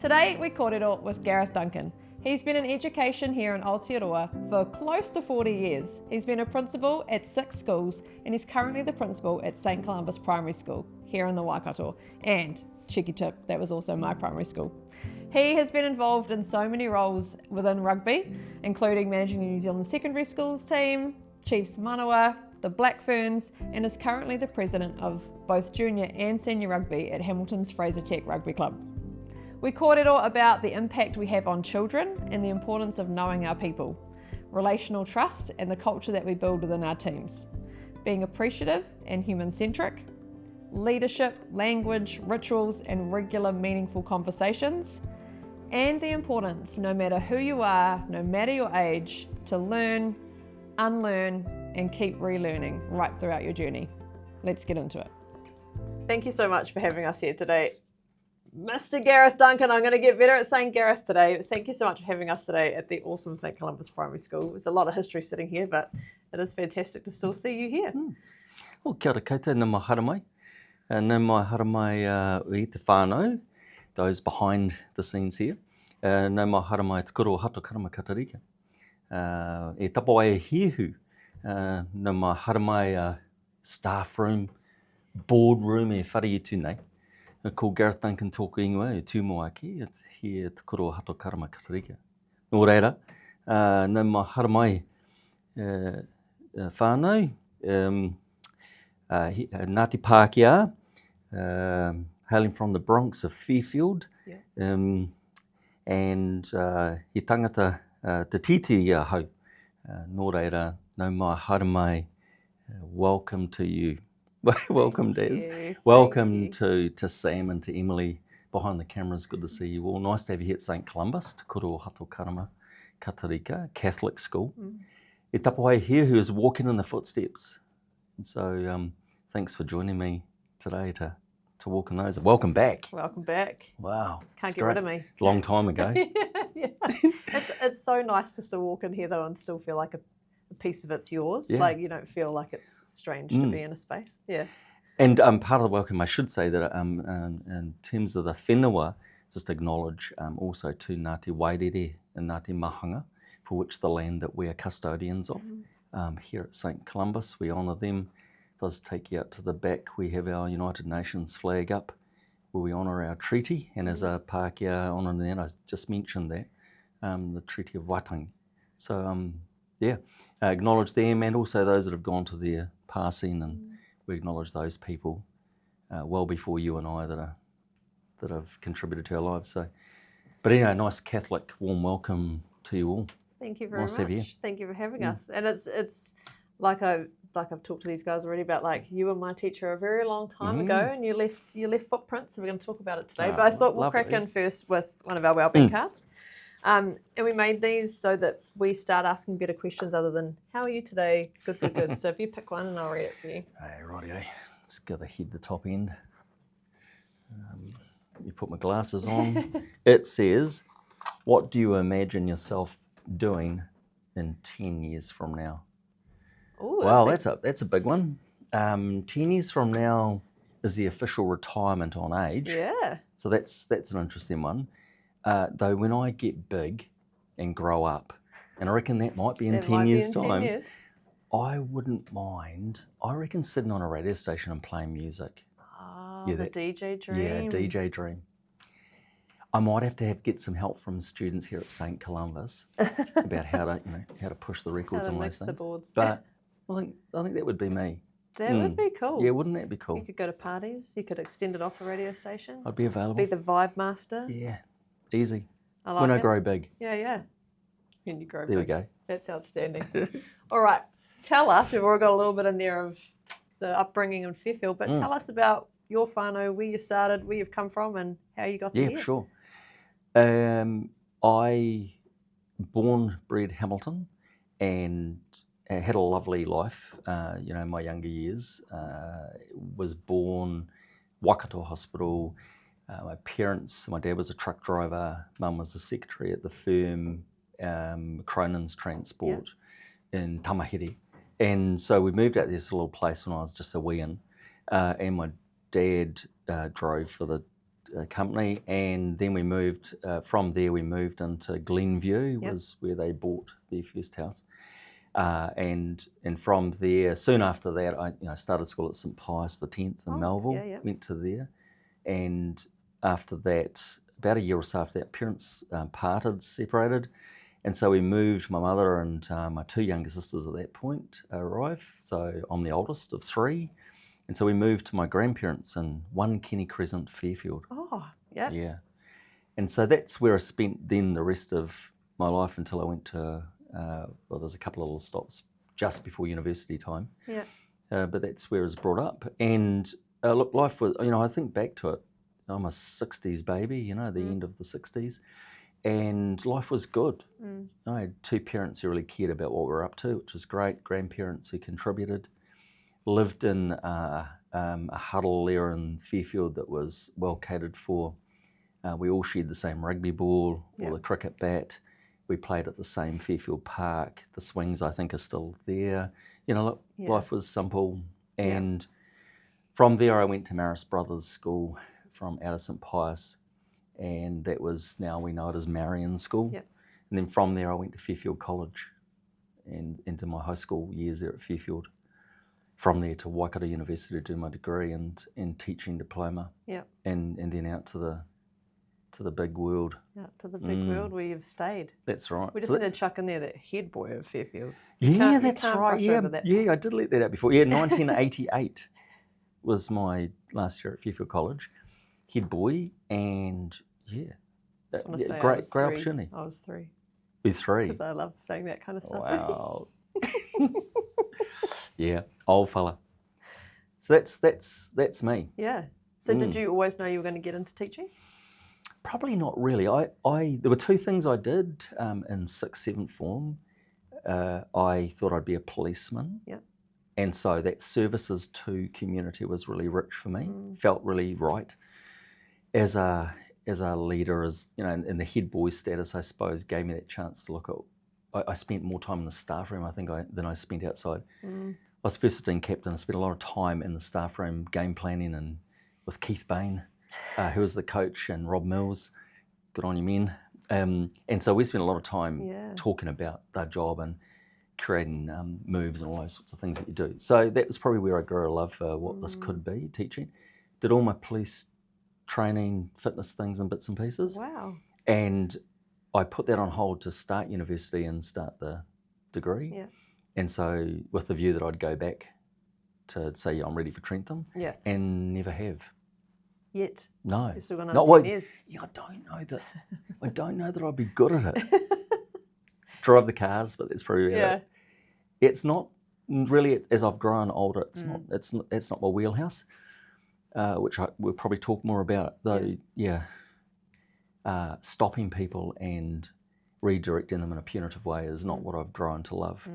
Today we kōrero with Gareth Duncan. He's been in education here in Aotearoa for close to 40 years. He's been a principal at 6 schools and he's currently the principal at St Columbus Primary School here in the Waikato. And, cheeky tip, that was also my primary school. He has been involved in so many roles within rugby, including managing the New Zealand secondary schools team, Chiefs Manawa, the Black Ferns, and is currently the president of both junior and senior rugby at Hamilton's Fraser Tech Rugby Club. We kōrero about the impact we have on children and the importance of knowing our people, relational trust and the culture that we build within our teams, being appreciative and human-centric, leadership, language, rituals and regular meaningful conversations, and the importance, no matter who you are, no matter your age, to learn, unlearn and keep relearning right throughout your journey. Let's get into it. Thank you so much for having us here today. Mr. Gareth Duncan, I'm going to get better at saying Gareth today. Thank you so much for having us today at the awesome St Columbus Primary School. There's a lot of history sitting here, but it is fantastic to still see you here. Well, kia ora koutou, nā mai haramai. Nā mai haramai I te whānau, those behind the scenes here. Nā mai haramai te koro hato karama katarika. E tapo ai hihu. Nā mai haramai staff room, boardroom e whare I tūnei. Ko Gareth Duncan tōku ingoa e tūmo ake, it's here te koro hato karama katarika. Nō reira, nā mai haramai whānau, Ngāti Pākehā, hailing from the Bronx of Fairfield, and he tangata te titi hau. Nō reira, nā mai haramai, welcome to you. Welcome, Des. Yes, Welcome to Sam and to Emily behind the cameras. Good to see you all. Nice to have you here at St Columbus, Te Koro Hato Karama Katarika, Catholic school. E tapo ai here who is walking in the footsteps. And so thanks for joining me today to walk in those. Welcome back. Welcome back. Wow. Can't get rid of me. Long time ago. Yeah. It's so nice just to walk in here though and still feel like a piece of it's yours. Yeah. Like you don't feel like it's strange to be in a space. Yeah. And part of the welcome, I should say that in terms of the whenua, just acknowledge also to Ngāti Wairere and Ngāti Mahanga, for which the land that we are custodians of. Here at St Columbus, we honour them. If I was to take you out to the back, we have our United Nations flag up, where we honour our treaty, and as a Pākehā honouring that, I just mentioned that, the Treaty of Waitangi. So acknowledge them and also those that have gone to their passing, and we acknowledge those people well before you and I that have contributed to our lives. So, but anyway, nice Catholic warm welcome to you all. Thank you very much. To have you. Thank you for having us. And it's like I've talked to these guys already about, like, you were my teacher a very long time ago, and you left footprints. So we're going to talk about it today. But I thought we'll crack in first with one of our wellbeing cards. And we made these so that we start asking better questions other than, how are you today? Good, good, good. So if you pick one and I'll read it for you. Hey, rightio. Let's go head the top end. You put my glasses on. It says, what do you imagine yourself doing in 10 years from now? Ooh, Wow, that's a big one. 10 years from now is the official retirement on age. Yeah. So that's an interesting one. Though when I get big and grow up, and I reckon that might be in 10 years' time, I wouldn't mind, I reckon, sitting on a radio station and playing music. Oh, the DJ dream. Yeah, DJ dream. I might have to get some help from students here at St Columbus about how to push the records on those things. The boards. But I think that would be me. That would be cool. Yeah, wouldn't that be cool? You could go to parties. You could extend it off the radio station. I'd be available. Be the vibe master. Yeah, easy. I like when it. I grow big. Yeah. When you grow big. There we go. That's outstanding. All right. Tell us, we've already got a little bit in there of the upbringing in Fairfield, but tell us about your whānau, where you started, where you've come from and how you got to here. Yeah, sure. I bred Hamilton and had a lovely life. My younger years. Was born Waikato Hospital. My parents, my dad was a truck driver, mum was the secretary at the firm, Cronin's Transport in Tamahiri. And so we moved out to this little place when I was just a wee-un. And my dad drove for the company, and then we moved from there. We moved into Glenview, was where they bought their first house, and from there, soon after that, I started school at St Pius X in Melville. Went to there, and after that, about a year or so after that, parents separated, and so we moved. My mother and my two younger sisters at that point arrived. So I'm the oldest of three. And so we moved to my grandparents in 1 Kenny Crescent, Fairfield. Oh, yeah. Yeah. And so that's where I spent then the rest of my life until I went to, there's a couple of little stops just before university time. Yeah. But that's where I was brought up. And look, life was, I think back to it, I'm a 60s baby, the end of the 60s. And life was good. I had two parents who really cared about what we were up to, which was great, grandparents who contributed. Lived in a huddle there in Fairfield that was well catered for. We all shared the same rugby ball or the cricket bat. We played at the same Fairfield Park. The swings, I think, are still there. Life was simple. And from there, I went to Marist Brothers School from out of St Pius, and that was, now we know it as Marion School. Yep. And then from there, I went to Fairfield College and into my high school years there at Fairfield. From there to Waikato University to do my degree and teaching diploma. Yep. And then out to the big world. Out to the big world where you've stayed. That's right. We just need to chuck in there that head boy of Fairfield. Yeah, that's right. Yeah, I did let that out before. Yeah, 1988 was my last year at Fairfield College. Head boy, and great opportunity. I was 3. With 3. Because I love saying that kind of stuff. Wow. Yeah, old fella. So that's me. Yeah. So did you always know you were going to get into teaching? Probably not really. There were 2 things I did in 6th, 7th form. I thought I'd be a policeman. Yeah. And so that services to community was really rich for me. Felt really right. As a leader, in the head boy status, I suppose, gave me that chance to look at. I spent more time in the staff room, I think, than I spent outside. I was first team captain. I spent a lot of time in the staff room, game planning, and with Keith Bain, who was the coach, and Rob Mills. Good on you, men. And so we spent a lot of time talking about their job and creating moves and all those sorts of things that you do. So that was probably where I grew a love for what this could be, teaching. Did all my police training, fitness things and bits and pieces. Wow. And I put that on hold to start university and start the degree. Yeah. And so with the view that I'd go back to say, I'm ready for Trentham. Yeah. And never have. Yet. No. You're still got another 10 years. Yeah, I don't know that I'd be good at it. Drive the cars, but that's probably about it. It's not really, as I've grown older, it's not my wheelhouse, which we'll probably talk more about, though. Stopping people and redirecting them in a punitive way is not what I've grown to love.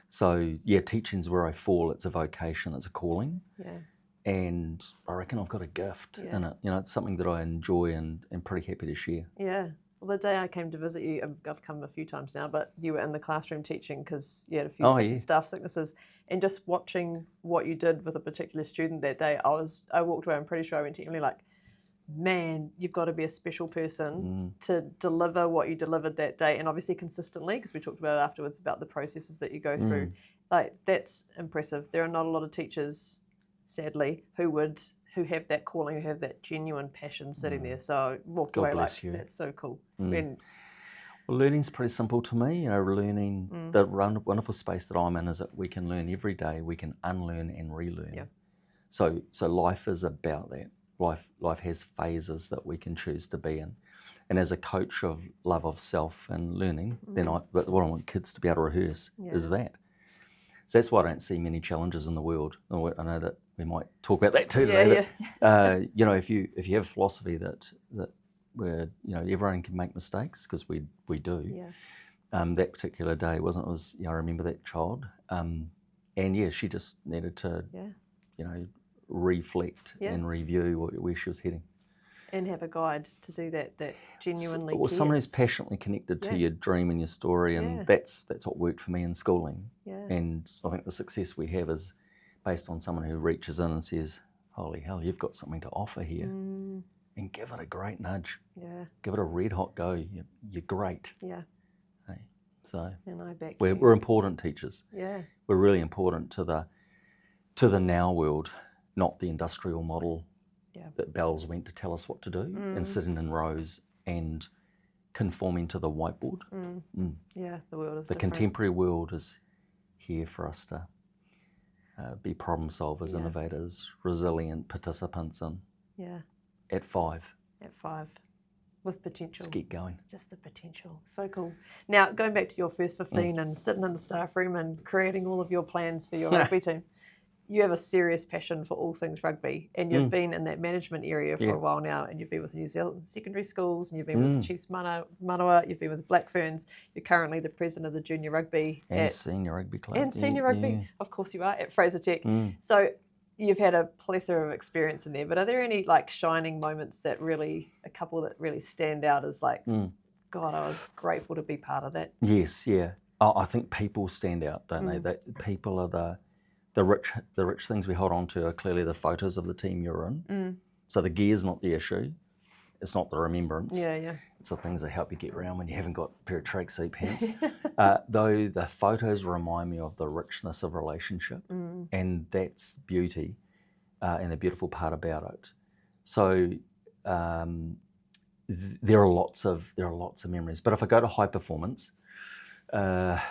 So teaching's where I fall. It's a vocation, it's a calling. Yeah. And I reckon I've got a gift in it. It's something that I enjoy and am pretty happy to share. Yeah. Well, the day I came to visit you, I've come a few times now, but you were in the classroom teaching because you had a few staff sicknesses, and just watching what you did with a particular student that day, I walked away, I'm pretty sure I went to Emily like, man, you've got to be a special person to deliver what you delivered that day, and obviously consistently, because we talked about it afterwards about the processes that you go through. Like, that's impressive. There are not a lot of teachers, sadly, who have that calling, who have that genuine passion sitting there. So I walked away like, that's so cool. Well, learning's pretty simple to me. Learning, the wonderful space that I'm in is that we can learn every day, we can unlearn and relearn. Yeah. So life is about that. Life has phases that we can choose to be in. And as a coach of love of self and learning, then what I want kids to be able to rehearse is that. So that's why I don't see many challenges in the world. I know that we might talk about that too today. If you have a philosophy that where everyone can make mistakes, because we do. Yeah. That particular day I remember that child, and she just needed to reflect and review where she was heading. And have a guide to do that genuinely cares. Someone who's passionately connected to your dream and your story, and that's what worked for me in schooling. Yeah. And I think the success we have is based on someone who reaches in and says, holy hell, you've got something to offer here. and give it a great nudge. Yeah. Give it a red hot go. You're great. Yeah. Hey, so And I back we're, you. we're important teachers. Yeah. We're really important to the now world, not the industrial model that bells went to tell us what to do and sitting in rows and conforming to the whiteboard. Yeah, the world is The different. contemporary world is here for us to be problem solvers, innovators, resilient participants, and at 5. At 5. With potential. Let's get going. Just the potential. So cool. Now, going back to your first 15 and sitting in the staff room and creating all of your plans for your rugby team, you have a serious passion for all things rugby, and you've been in that management area for a while now, and you've been with New Zealand secondary schools, and you've been with Chiefs Manawa, you've been with Black Ferns, you're currently the president of the junior rugby and senior rugby club. And senior rugby, of course you are, at Fraser Tech. So you've had a plethora of experience in there, but are there any like shining moments that really, a couple that really stand out as like, God, I was grateful to be part of that? Yes, yeah. Oh, I think people stand out, don't they? That people are the rich things we hold on to are clearly the photos of the team you're in. So the gear's not the issue. It's not the remembrance. Yeah. It's the things that help you get around when you haven't got a pair of tracksuit pants. Though the photos remind me of the richness of relationship, and that's beauty and the beautiful part about it. So there are lots of memories. But if I go to high performance, there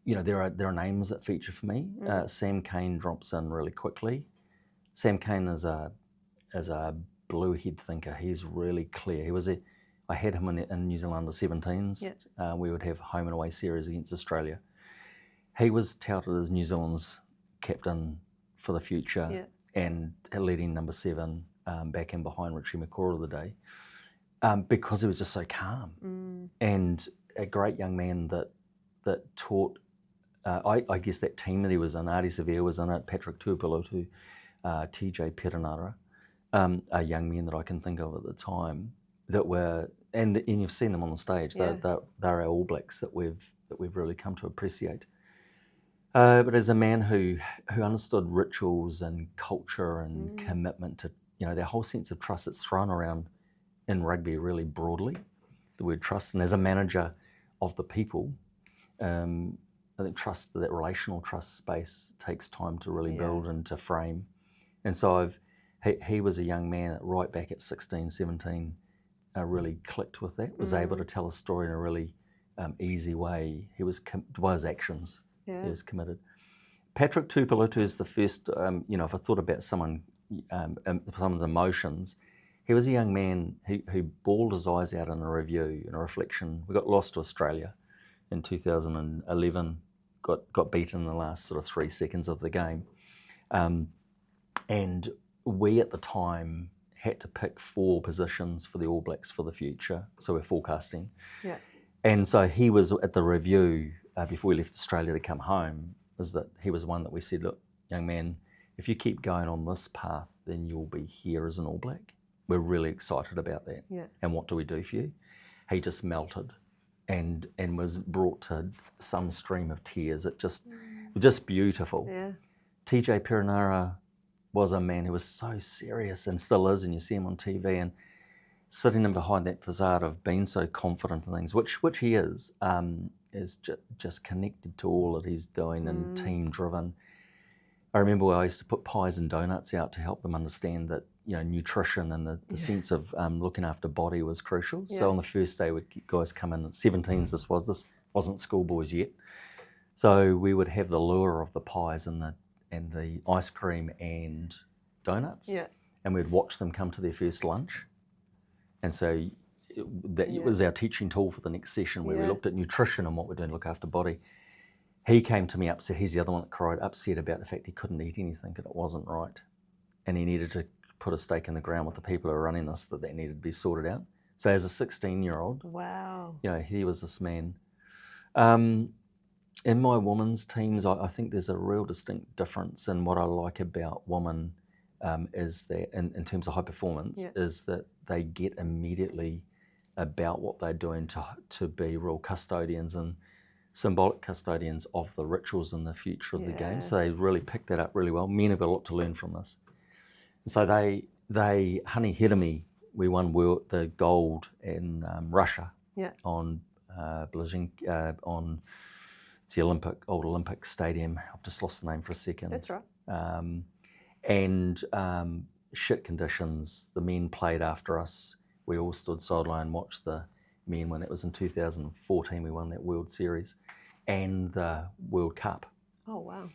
are names that feature for me. Sam Cane drops in really quickly. Sam Cane is a blue head thinker. He's really clear. I had him in New Zealand under 17s. We would have home and away series against Australia. He was touted as New Zealand's captain for the future and leading number 7 back in behind Richie McCaw of the day because he was just so calm and a great young man that taught. I guess that team that he was in, Adi Severe was in it, Patrick Tuipulotu, TJ Perenara, a young men that I can think of at the time that were, and you've seen them on the stage. They're our All Blacks that we've really come to appreciate. But as a man who understood rituals and culture and commitment to, their whole sense of trust that's thrown around in rugby really broadly, the word trust, and as a manager of the people. I think that relational trust space takes time to really build and to frame. And so he was a young man right back at 16, 17, really clicked with that, was able to tell a story in a really easy way. He was, by his actions, he was committed. Patrick Tuipulotu is the first, if I thought about someone's emotions, he was a young man who bawled his eyes out in a review, in a reflection. We got lost to Australia in 2011, got beaten in the last sort of 3 seconds of the game. And we at the time had to pick 4 positions for the All Blacks for the future. So we're forecasting. Yeah. And so he was at the review before we left Australia to come home, was that he was one that we said, look, young man, if you keep going on this path, then you'll be here as an All Black. We're really excited about that. Yeah. And what do we do for you? He just melted and was brought to some stream of tears. It just beautiful. Yeah. TJ Perenara was a man who was so serious and still is, and you see him on TV and sitting in behind that facade of being so confident in things, which he is just connected to all that he's doing and team driven. I remember I used to put pies and donuts out to help them understand that nutrition and the sense of looking after body was crucial. Yeah. So on the first day, guys come in at 17s. This wasn't schoolboys yet. So we would have the lure of the pies and the ice cream and donuts. Yeah. And we'd watch them come to their first lunch. And so it was our teaching tool for the next session where we looked at nutrition and what we're doing to look after body. He came to me upset. He's the other one that cried, upset about the fact he couldn't eat anything and it wasn't right. And he needed to put a stake in the ground with the people who are running this, that needed to be sorted out. So as a 16-year-old, wow, he was this man. In my women's teams, I think there's a real distinct difference in what I like about women is that, in terms of high performance, is that they get immediately about what they're doing to be real custodians and symbolic custodians of the rituals and the future of the game. So they really pick that up really well. Men have got a lot to learn from this. And so they honey-headed me we won the gold in Russia on on it's the old Olympic Stadium. I've just lost the name for a second. That's right. And shit conditions. The men played after us. We all stood sideline and watched the men when it was in 2014. We won that World Series and the World Cup. Oh, wow.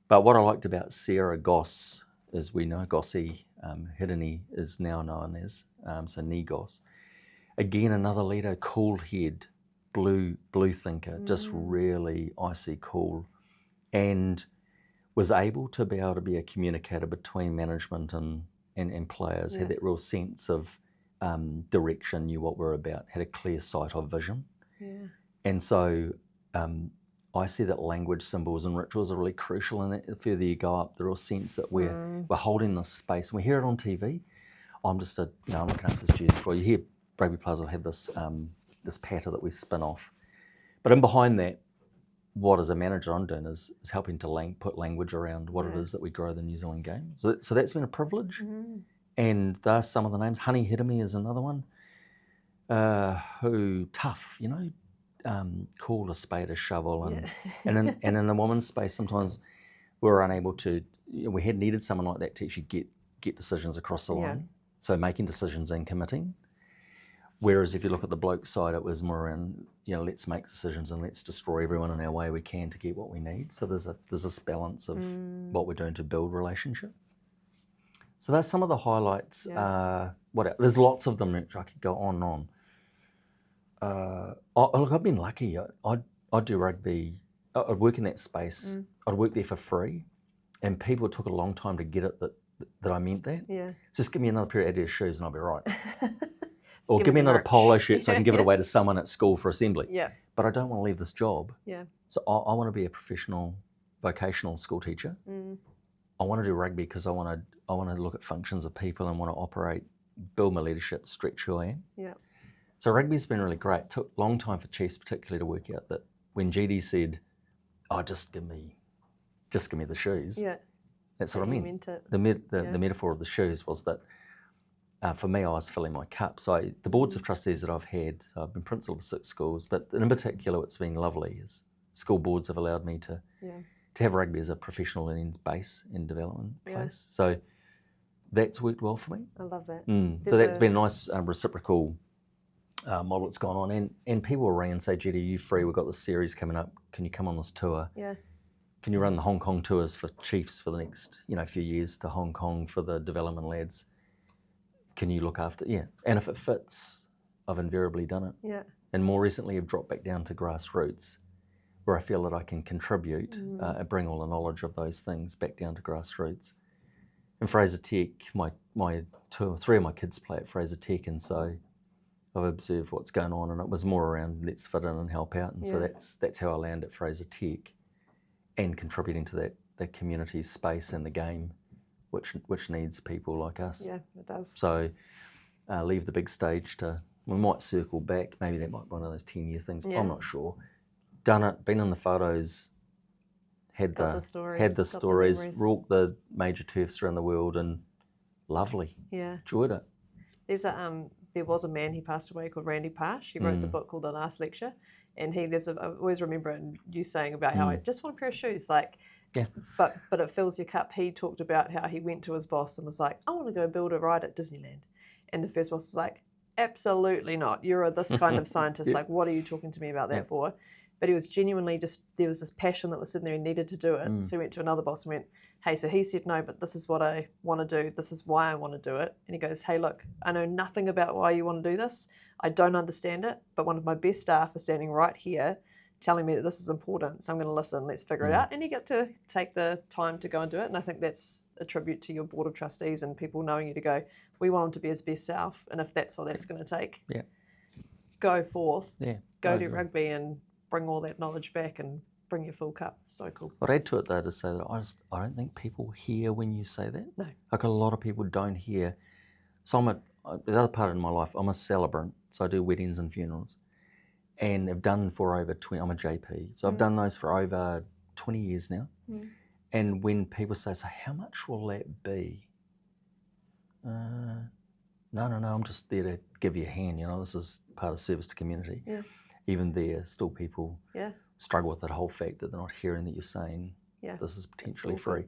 But what I liked about Sarah Goss, as we know, Gossi Hirini is now known as, so Nigos. Again, another leader, cool head, blue thinker, just really icy cool, and was able to be a communicator between management and players, had that real sense of direction, knew what we're about, had a clear sight of vision. Yeah. And so I see that language, symbols and rituals are really crucial in that. The further you go up, the real sense that we're holding this space. We hear it on TV. I'm looking after this jersey for you. Here, rugby players will have this this patter that we spin off. But in behind that, what as a manager I'm doing is helping to put language around what it is that we grow the New Zealand game. So that's been a privilege. And there's some of the names. Honey Hirimi is another one. Who tough, call a spade a shovel, and in the women's space sometimes we're unable to. We had needed someone like that to actually get decisions across the line. So making decisions and committing. Whereas if you look at the bloke side, it was more around let's make decisions and let's destroy everyone in our way we can to get what we need. So there's this balance of what we're doing to build relationship. So that's some of the highlights. There's lots of them. I could go on and on. Look, I've been lucky. I'd do rugby. I'd work in that space. I'd work there for free, and people took a long time to get it that I meant that. Yeah. Just give me another pair of Adidas shoes and I'll be right. Or give me another polo shirt so I can give it away to someone at school for assembly. Yeah. But I don't want to leave this job. Yeah. So I want to be a professional vocational school teacher. I want to do rugby because I want to look at functions of people and want to operate, build my leadership, stretch who I am. Yeah. So rugby's been really great. It took a long time for Chiefs particularly to work out that when GD said, just give me the shoes. Yeah. That's what I meant. The metaphor of the shoes was that for me, I was filling my cup. So the boards of trustees that I've had, so I've been principal of 6 schools, but in particular what's been lovely is school boards have allowed me to have rugby as a professional learning base and development place. So that's worked well for me. I love that. So that's been a nice reciprocal model that's gone on. And people will ring and say, Judy, are you free? We've got this series coming up. Can you come on this tour? Yeah. Can you run the Hong Kong tours for Chiefs for the next few years to Hong Kong for the development lads? Can you look after? Yeah. And if it fits, I've invariably done it. Yeah. And more recently, I've dropped back down to grassroots, where I feel that I can contribute, bring all the knowledge of those things back down to grassroots. And Fraser Tech, my 2 or 3 of my kids play at Fraser Tech, and so I've observed what's going on, and it was more around let's fit in and help out, and so that's how I land at Fraser Tech, and contributing to that community space and the game, which needs people like us. Yeah, it does. So leave the big stage we might circle back. Maybe that might be one of those 10-year things. Yeah. I'm not sure. Done it, been in the photos, had the stories, walked the major turfs around the world, and lovely. Yeah. Enjoyed it. There was a man, he passed away, called Randy Parsh. He wrote the book called The Last Lecture. And I always remember you saying about how I just want a pair of shoes, but it fills your cup. He talked about how he went to his boss and was like, I want to go build a ride at Disneyland. And the first boss was like, absolutely not. You're this kind of scientist. Like, what are you talking to me about that for? But he was genuinely there was this passion that was sitting there and needed to do it. So he went to another boss and went, hey, so he said, no, but this is what I want to do. This is why I want to do it. And he goes, hey, look, I know nothing about why you want to do this. I don't understand it, but one of my best staff is standing right here telling me that this is important, so I'm going to listen, let's figure it out. And you get to take the time to go and do it, and I think that's a tribute to your board of trustees and people knowing you to go, we want him to be his best self, and if that's what that's going to take, go forth, go do rugby and bring all that knowledge back and bring your full cup. So cool. I'd add to it though to say that I don't think people hear when you say that. No. Like a lot of people don't hear. So the other part of my life, I'm a celebrant, so I do weddings and funerals. And I've done for over 20, I'm a JP, so I've done those for over 20 years now. And when people say, so how much will that be? no, I'm just there to give you a hand. This is part of service to community. Yeah. Even there, still people struggle with that whole fact that they're not hearing that you're saying this is potentially free.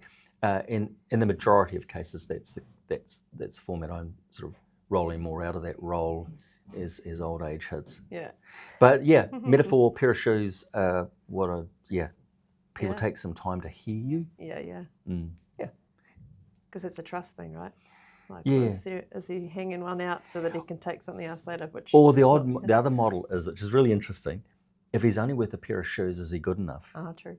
In the majority of cases, that's the format I'm sort of rolling more out of that role as old age hits. Yeah. But metaphor, pair of shoes, people take some time to hear you. Yeah. Yeah. Because it's a trust thing, right? Like, yeah. Is he hanging one out so that he can take something else later? Or the other model is, which is really interesting, if he's only worth a pair of shoes, is he good enough? True.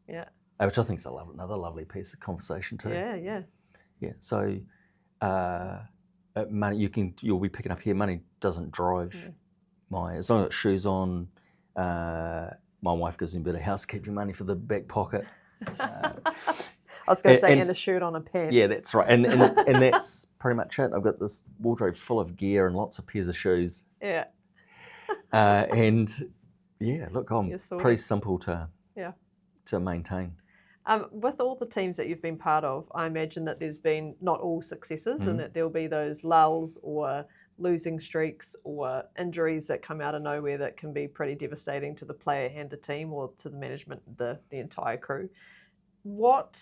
Yeah. Which I think is another lovely piece of conversation too. Yeah. So, money you'll be picking up here. Money doesn't drive as long as it's shoes on. My wife gives me a bit of housekeeping money for the back pocket. I was going to say, and a shirt on a pants. Yeah, that's right. And that's pretty much it. I've got this wardrobe full of gear and lots of pairs of shoes. Yeah. Look, I'm pretty simple to maintain. With all the teams that you've been part of, I imagine that there's been not all successes and that there'll be those lulls or losing streaks or injuries that come out of nowhere that can be pretty devastating to the player and the team or to the management, the entire crew. What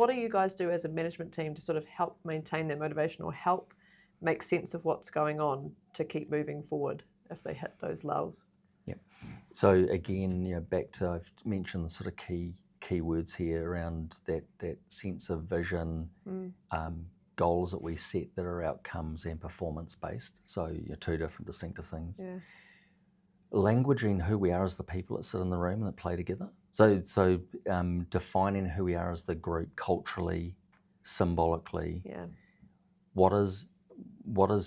do you guys do as a management team to sort of help maintain that motivation or help make sense of what's going on to keep moving forward if they hit those lulls? Yeah. So again, back to, I've mentioned the sort of key words here around that sense of vision, goals that we set that are outcomes and performance based. So two different distinctive things. Yeah. Languaging who we are as the people that sit in the room and that play together. So defining who we are as the group culturally, symbolically. Yeah. What is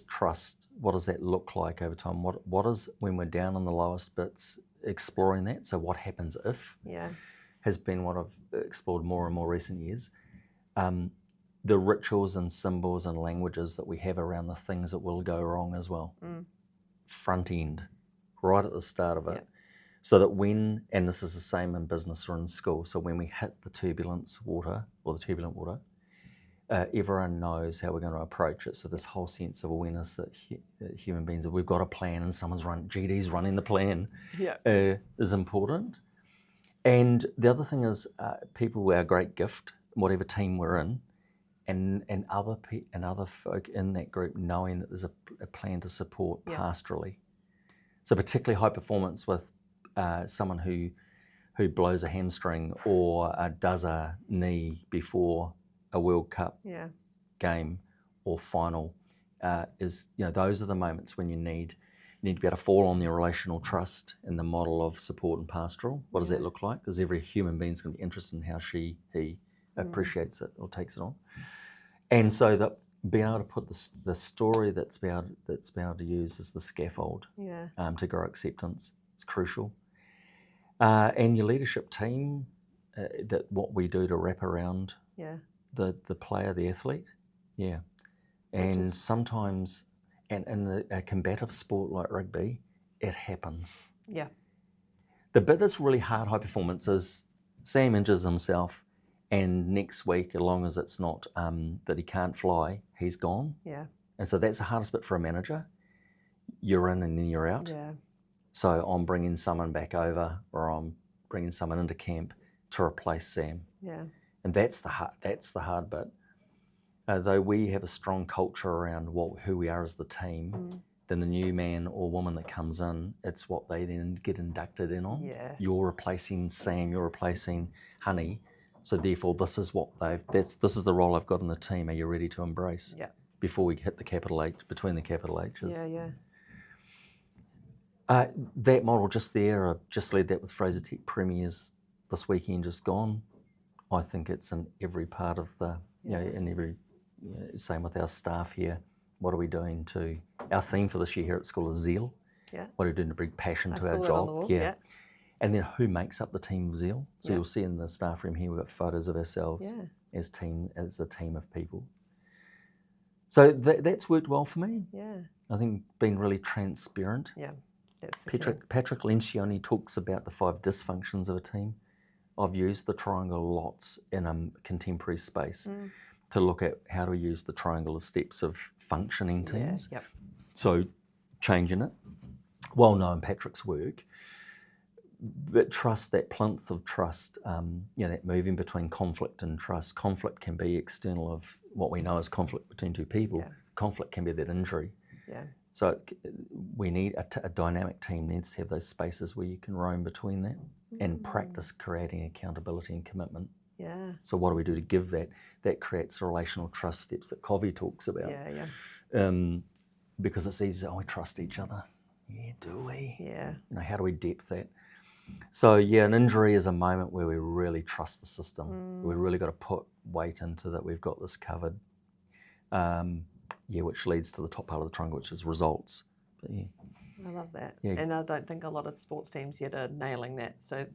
trust? What does that look like over time? What is, when we're down on the lowest bits, exploring that? So what happens if? Yeah. Has been what I've explored more and more recent years. The rituals and symbols and languages that we have around the things that will go wrong as well. Front end, right at the start of it. So that and this is the same in business or in school, so when we hit the turbulent water, everyone knows how we're going to approach it. So this whole sense of awareness that human beings, we've got a plan and GD's running the plan, is important. And the other thing is, people are a great gift, whatever team we're in, and other folk in that group knowing that there's a plan to support pastorally. So particularly high performance with someone who blows a hamstring or does a knee before a World Cup game or final, those are the moments when you need to be able to fall on your relational trust in the model of support and pastoral. What does that look like? Because every human being's going to be interested in how he appreciates it or takes it on. And so that being able to put the story that's been able to use as the scaffold to grow acceptance is crucial. And your leadership team, that what we do to wrap around the player, the athlete, and sometimes, and in a combative sport like rugby, it happens. Yeah. The bit that's really hard high performance is Sam injures himself, and next week, as long as it's not that he can't fly, he's gone. Yeah. And so that's the hardest bit for a manager. You're in and then you're out. Yeah. So I'm bringing someone back over, or I'm bringing someone into camp to replace Sam. Yeah. And that's the hard bit. Though we have a strong culture around who we are as the team, then the new man or woman that comes in, it's what they then get inducted in on. Yeah. You're replacing Sam, you're replacing Honey. So therefore, this is this is the role I've got in the team. Are you ready to embrace? Yeah. Before we hit the capital H, between the capital H's. Yeah. That model just there, I've just led that with Fraser Tech Premiers this weekend just gone. I think it's in every part of same with our staff here. What are we doing our theme for this year here at school is zeal. Yeah. What are we doing to bring passion to our job? And then who makes up the team of zeal? So you'll see in the staff room here, we've got photos of ourselves as a team of people. So that's worked well for me. Yeah. I think being really transparent. Yeah. Patrick Lencioni talks about the 5 dysfunctions of a team. I've used the triangle lots in a contemporary space to look at how to use the triangle as steps of functioning teams. Yep. So changing it, well knowing Patrick's work, but trust, that plinth of trust, that moving between conflict and trust. Conflict can be external of what we know as conflict between two people. Yeah. Conflict can be that injury. Yeah. So we need a dynamic team needs to have those spaces where you can roam between that and practice creating accountability and commitment. Yeah. So what do we do to give that? That creates the relational trust steps that Covey talks about. Yeah. Because it's easy, we trust each other. Yeah, do we? Yeah. How do we depth that? So an injury is a moment where we really trust the system. We really got to put weight into that. We've got this covered. Which leads to the top part of the triangle, which is results. But I love that. Yeah. And I don't think a lot of sports teams yet are nailing that. So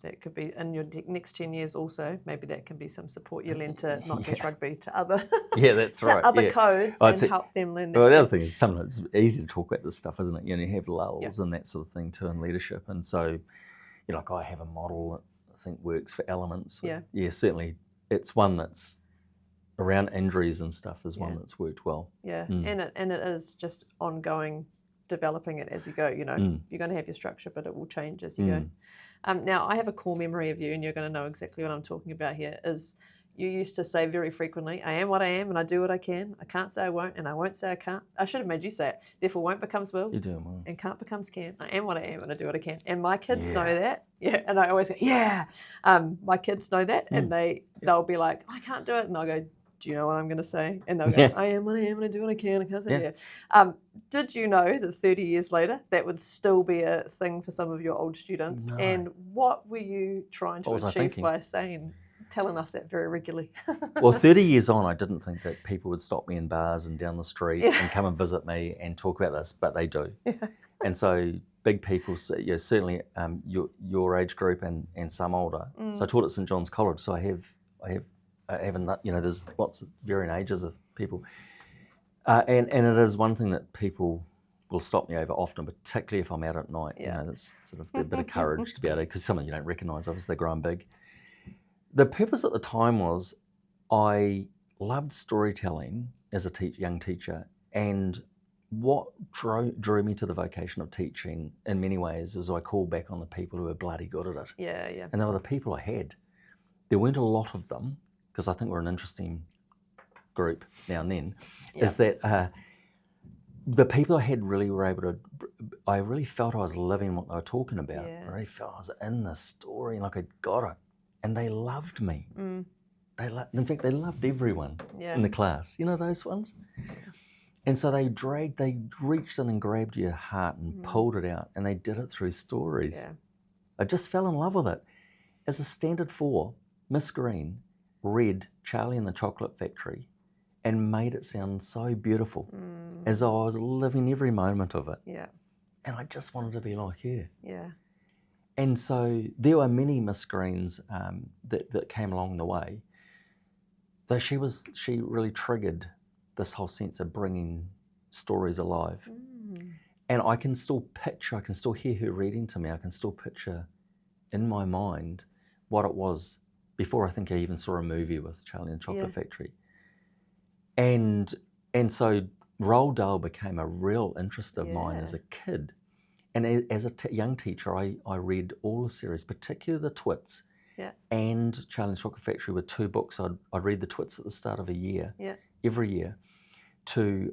that could be in your next 10 years also. Maybe that can be some support you lend to not just rugby, to other that's to right. other codes and help them learn that. Well, the other thing is sometimes it's easy to talk about this stuff, isn't it? You have lulls and that sort of thing too in leadership. And so, I have a model that I think works for elements. Certainly it's one that's around injuries and stuff is one that's worked well. Yeah, and it is just ongoing, developing it as you go. You're going to have your structure, but it will change as you go. Now, I have a core memory of you, and you're going to know exactly what I'm talking about here, is you used to say very frequently, I am what I am, and I do what I can. I can't say I won't, and I won't say I can't. I should have made you say it. Therefore, won't becomes will. You're doing well. And can't becomes can. I am what I am, and I do what I can. And my kids know that. Yeah, and I always go, my kids know that, and they'll be like, I can't do it, and I'll go, do you know what I'm going to say? And they'll go, I am what I am, and I do what I can. I can't say Did you know that 30 years later, that would still be a thing for some of your old students? No. And what were you trying to achieve by telling us that very regularly? Well, 30 years on, I didn't think that people would stop me in bars and down the street and come and visit me and talk about this, but they do. And so big people, certainly your age group and some older. So I taught at St John's College, so I have there's lots of varying ages of people. And it is one thing that people will stop me over often, particularly if I'm out at night. That's sort of a bit of courage to be able to, because some of you don't recognise, obviously they're growing big. The purpose at the time was I loved storytelling as a young teacher, and what drew me to the vocation of teaching in many ways is I called back on the people who were bloody good at it. And they were the people I had. There weren't a lot of them, because I think we're an interesting group now and then, is that the people I had really were able to, I really felt I was living what they were talking about. I really felt I was in the story and like I got it. And they loved me. In fact, they loved everyone in the class. You know those ones? And so they reached in and grabbed your heart and pulled it out, and they did it through stories. I just fell in love with it. As a standard 4, Miss Green read Charlie and the Chocolate Factory and made it sound so beautiful, as though I was living every moment of it. And I just wanted to be like her. And so there were many Miss Greens that came along the way. Though she really triggered this whole sense of bringing stories alive. And I can still hear her reading to me. I can still picture in my mind what it was before I think I even saw a movie with Charlie and the Chocolate Factory. And so Roald Dahl became a real interest of mine as a kid. And as a young teacher, I read all the series, particularly the Twits and Charlie and the Chocolate Factory were 2 books. I'd read the Twits at the start of a year, every year, to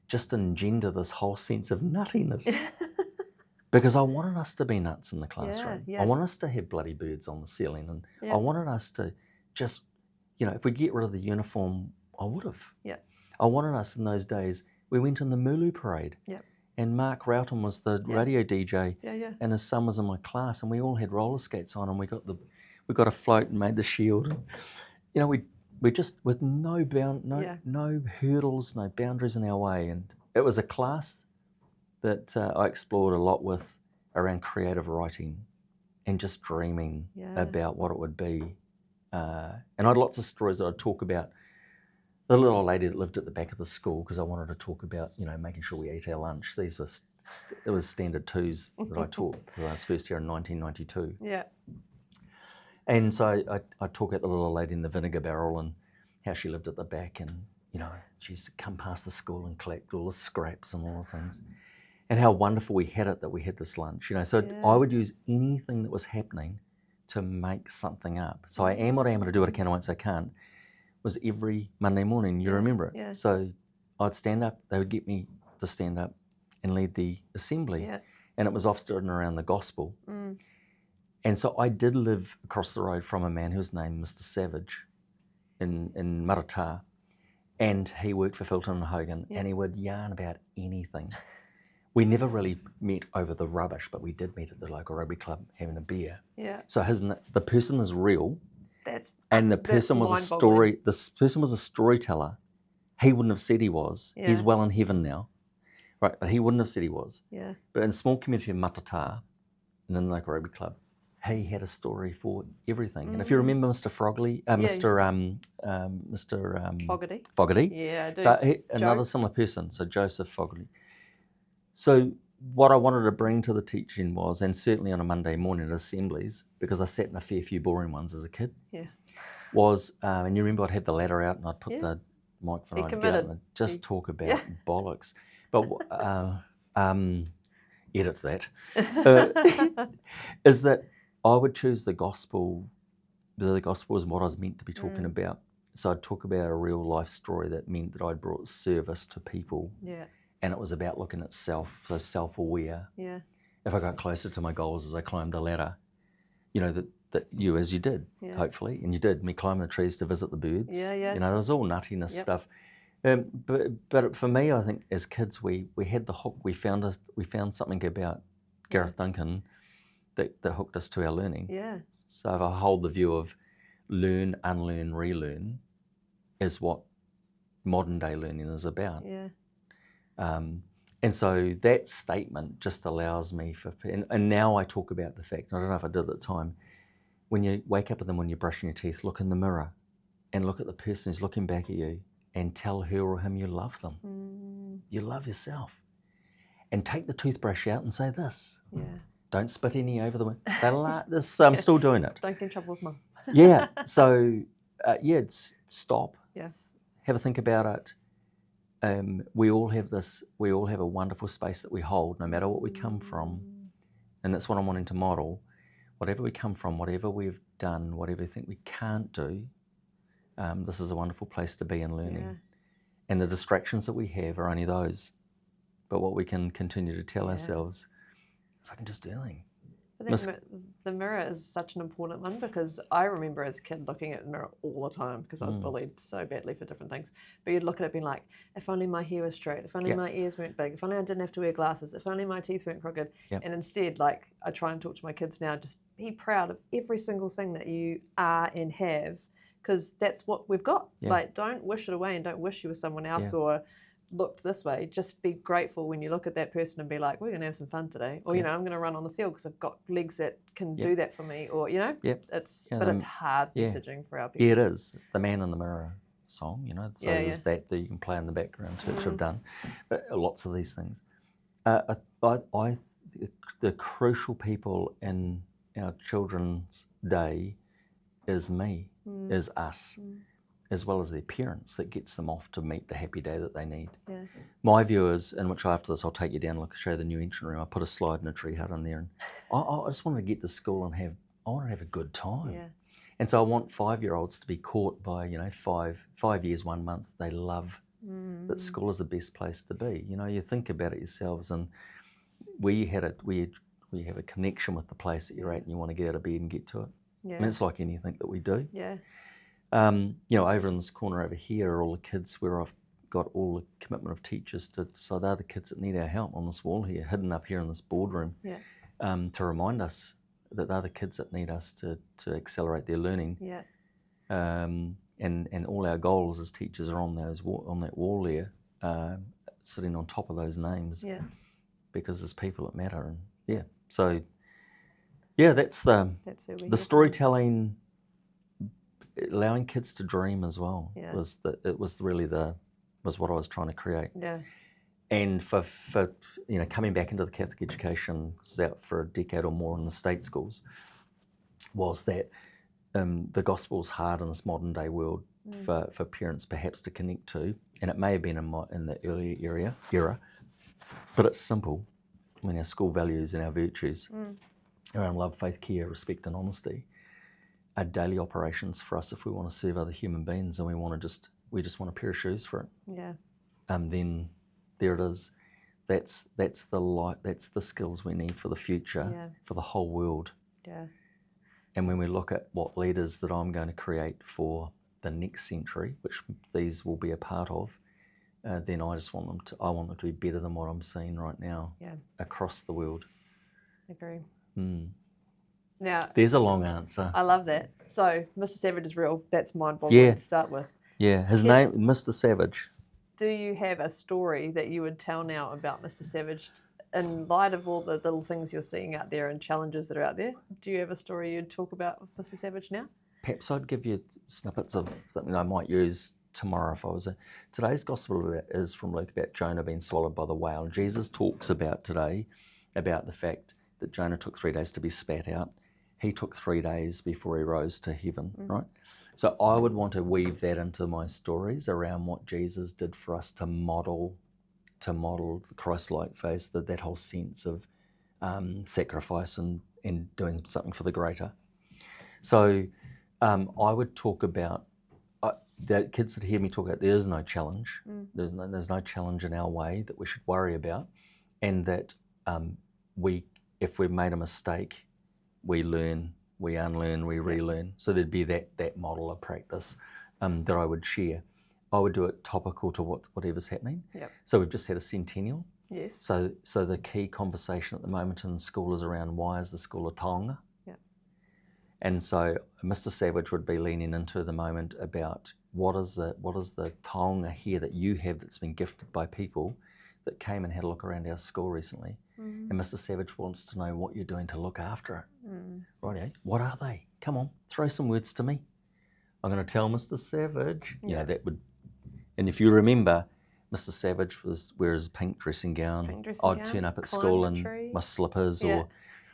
just engender this whole sense of nuttiness. Because I wanted us to be nuts in the classroom. I wanted us to have bloody birds on the ceiling. And I wanted us to just, if we get rid of the uniform, I would have. I wanted us in those days, we went in the Mulu parade. And Mark Roughton was the radio DJ, and his son was in my class, and we all had roller skates on, and we got a float and made the shield. And, we just with no hurdles, no boundaries in our way, and it was a class that I explored a lot with around creative writing, and just dreaming about what it would be. And I had lots of stories that I'd talk about. The little old lady that lived at the back of the school, because I wanted to talk about, making sure we ate our lunch. These were, it was standard 2s that I taught the last first year in 1992. And so I talk about the little old lady in the vinegar barrel and how she lived at the back, and, she used to come past the school and collect all the scraps and all the things. And how wonderful we had it that we had this lunch, So I would use anything that was happening to make something up. So I am what I am, and I do what I can, I won't say I can't, was every Monday morning, you remember it. Yeah. So I'd stand up, they would get me to stand up and lead the assembly. Yeah. And it was often around the gospel. And so I did live across the road from a man who was named Mr. Savage in Marata. And he worked for Filton and Hogan, and he would yarn about anything. We never really met over the rubbish, but we did meet at the local rugby club having a beer. Yeah. So the person was real, and the person was This person was a storyteller. He wouldn't have said he was. Yeah. He's well in heaven now, right? But he wouldn't have said he was. Yeah. But in a small community of Matata, and in the local rugby club, he had a story for everything. And if you remember Mr. Frogley, Mr. Fogarty. Yeah, I do. So another similar person, so Joseph Fogarty. So what I wanted to bring to the teaching was, and certainly on a Monday morning at assemblies, because I sat in a fair few boring ones as a kid, was, and you remember I'd have the ladder out and I'd put the microphone on and I'd just talk about bollocks. But edit that. Is that I would choose the gospel. The gospel is what I was meant to be talking about. So I'd talk about a real life story that meant that I'd brought service to people. Yeah. And it was about looking at self, so self-aware. Yeah. If I got closer to my goals as I climbed the ladder, that you, as you did, hopefully, and you did, me climbing the trees to visit the birds. Yeah. It was all nuttiness stuff. But for me, I think as kids, we had the hook. We found something about Gareth Duncan that hooked us to our learning. Yeah. So if I hold the view of learn, unlearn, relearn, is what modern day learning is about. Yeah. And so that statement just allows me and now I talk about the fact, I don't know if I did at the time, when you wake up in the morning, you're brushing your teeth, look in the mirror and look at the person who's looking back at you and tell her or him you love them. You love yourself. And take the toothbrush out and say this. Yeah. Don't spit any over the window. I'm still doing it. Don't get in trouble with mum. Yeah. So, stop. Yeah. Have a think about it. We all have a wonderful space that we hold, no matter what we come from. And that's what I'm wanting to model. Whatever we come from, whatever we've done, whatever we think we can't do, this is a wonderful place to be in learning. Yeah. And the distractions that we have are only those. But what we can continue to tell ourselves is I can just do anything. I think the mirror is such an important one, because I remember as a kid looking at the mirror all the time because I was bullied so badly for different things. But you'd look at it being like, if only my hair was straight, if only my ears weren't big, if only I didn't have to wear glasses, if only my teeth weren't crooked. Yep. And instead, I try and talk to my kids now, just be proud of every single thing that you are and have, because that's what we've got. Yeah. Don't wish it away and don't wish you were someone else or looked this way. Just be grateful when you look at that person and be like, we're going to have some fun today, or I'm going to run on the field because I've got legs that can do that for me, or it's it's hard messaging for our people. Yeah, it is. The Man in the Mirror song, so there's that you can play in the background. Church have done, but lots of these things. The crucial people in our children's day is me, is us. As well as their parents, that gets them off to meet the happy day that they need. Yeah. My view is, in which after this I'll take you down and show you the new entrance room. I put a slide and a tree hut in there, and I just wanted to get to school and I want to have a good time. Yeah. And so I want 5-year-olds to be caught by 5 years, 1 month. They love that school is the best place to be. You think about it yourselves, and we have a connection with the place that you're at, and you want to get out of bed and get to it. Yeah. I mean, it's like anything that we do. Yeah. Over in this corner over here are all the kids where I've got all the commitment of teachers so they're the kids that need our help on this wall here, hidden up here in this boardroom, to remind us that they're the kids that need us to accelerate their learning. Yeah. And all our goals as teachers are on that wall there, sitting on top of those names. Yeah. Because there's people that matter, and so that's the storytelling. Allowing kids to dream as well was what I was trying to create. Yeah. And for coming back into the Catholic education, was out for a decade or more in the state schools, was that the gospel's hard in this modern day world for parents perhaps to connect to, and it may have been in the earlier era, but it's simple. I mean, our school values and our virtues around love, faith, care, respect and honesty are daily operations for us if we want to serve other human beings and we just want a pair of shoes for it. Yeah. Then there it is. That's the skills we need for the future, for the whole world. Yeah. And when we look at what leaders that I'm going to create for the next century, which these will be a part of, then I want them to be better than what I'm seeing right now across the world. Agree. Now, there's a long answer. I love that. So, Mr. Savage is real. That's mind-boggling to start with. Yeah, his name, Mr. Savage. Do you have a story that you would tell now about Mr. Savage in light of all the little things you're seeing out there and challenges that are out there? Do you have a story you'd talk about with Mr. Savage now? Perhaps I'd give you snippets of something I might use tomorrow if I was Today's gospel is from Luke about Jonah being swallowed by the whale. Jesus talks about today about the fact that Jonah took 3 days to be spat out. He took 3 days before he rose to heaven, right? So I would want to weave that into my stories around what Jesus did for us to model the Christ-like faith, that whole sense of sacrifice and doing something for the greater. So I would talk about the kids that hear me talk about there is no challenge. There's no challenge in our way that we should worry about, and that if we've made a mistake, we learn, we unlearn, we relearn. So there'd be that model of practice that I would share. I would do it topical to whatever's happening. Yep. So we've just had a centennial. Yes. So the key conversation at the moment in school is around why is the school a taonga? Yep. And so Mr. Savage would be leaning into the moment about what is the taonga here that you have that's been gifted by people that came and had a look around our school recently. And Mr. Savage wants to know what you're doing to look after it. Rightio, what are they? Come on, throw some words to me. I'm going to tell Mr. Savage. You know, that would, and if you remember, Mr. Savage was wear his pink dressing gown. I'd turn up at school in my slippers, or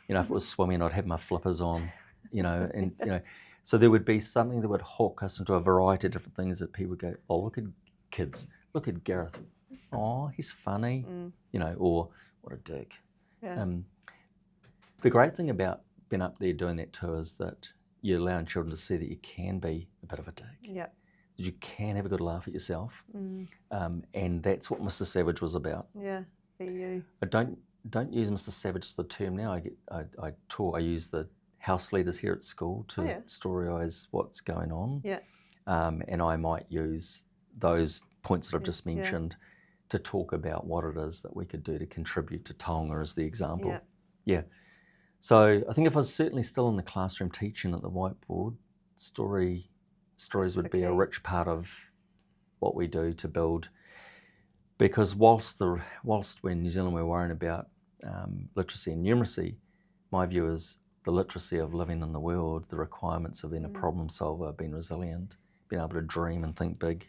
if it was swimming, I'd have my flippers on. And so there would be something that would hook us into a variety of different things that people would go, oh, look at kids, look at Gareth. Oh, he's funny, or what a dick. Yeah. The great thing about being up there doing that too is that you're allowing children to see that you can be a bit of a dick. Yeah. That you can have a good laugh at yourself. And that's what Mr. Savage was about. Yeah, be you. I don't use Mr. Savage as the term now. I use the house leaders here at school to storyize what's going on. Yeah. And I might use those points that I've just mentioned to talk about what it is that we could do to contribute to taonga as the example. Yeah. So I think if I was certainly still in the classroom teaching at the whiteboard, stories would be a rich part of what we do to build. Because whilst we're in New Zealand we're worrying about literacy and numeracy, my view is the literacy of living in the world, the requirements of being a problem solver, being resilient, being able to dream and think big,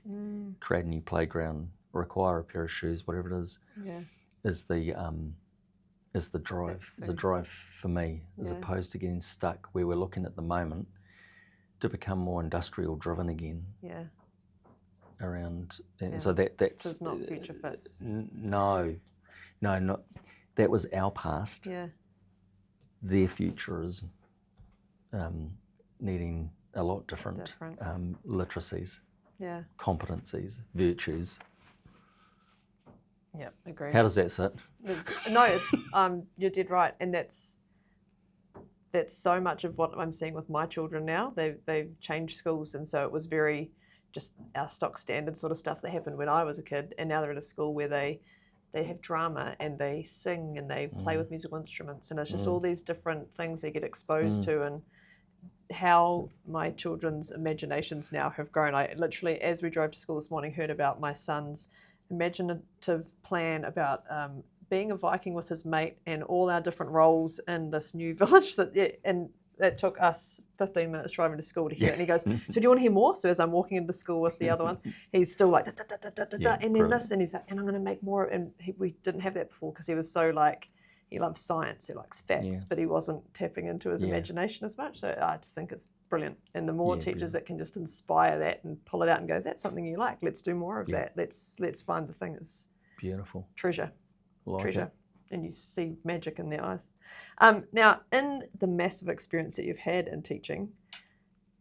create a new playground, require a pair of shoes, whatever it is, is the drive. Is a drive for me, as opposed to getting stuck where we're looking at the moment to become more industrial driven again. Yeah. Around, and so that's so it's not future fit. No, not that was our past. Yeah. Their future is needing a lot different. Literacies. Yeah. Competencies, virtues. Yeah, agree. How does that sit? You're dead right, and that's so much of what I'm seeing with my children now. They've changed schools, and so it was very just our stock standard sort of stuff that happened when I was a kid, and now they're at a school where they have drama and they sing and they play with musical instruments, and it's just all these different things they get exposed to, and how my children's imaginations now have grown. I literally, as we drove to school this morning, heard about my son's imaginative plan about being a Viking with his mate and all our different roles in this new village and that took us 15 minutes driving to school to hear it. And he goes, so do you want to hear more? So as I'm walking into school with the other one, he's still like, and then this, and he's like, and I'm going to make more. And we didn't have that before because he was so like, he loves science, he likes facts, but he wasn't tapping into his imagination as much. So I just think it's brilliant. And the more teachers that can just inspire that and pull it out and go, that's something you like, let's do more of that. Let's find the thing that's beautiful. Treasure. Like treasure. It. And you see magic in their eyes. Now, in the massive experience that you've had in teaching,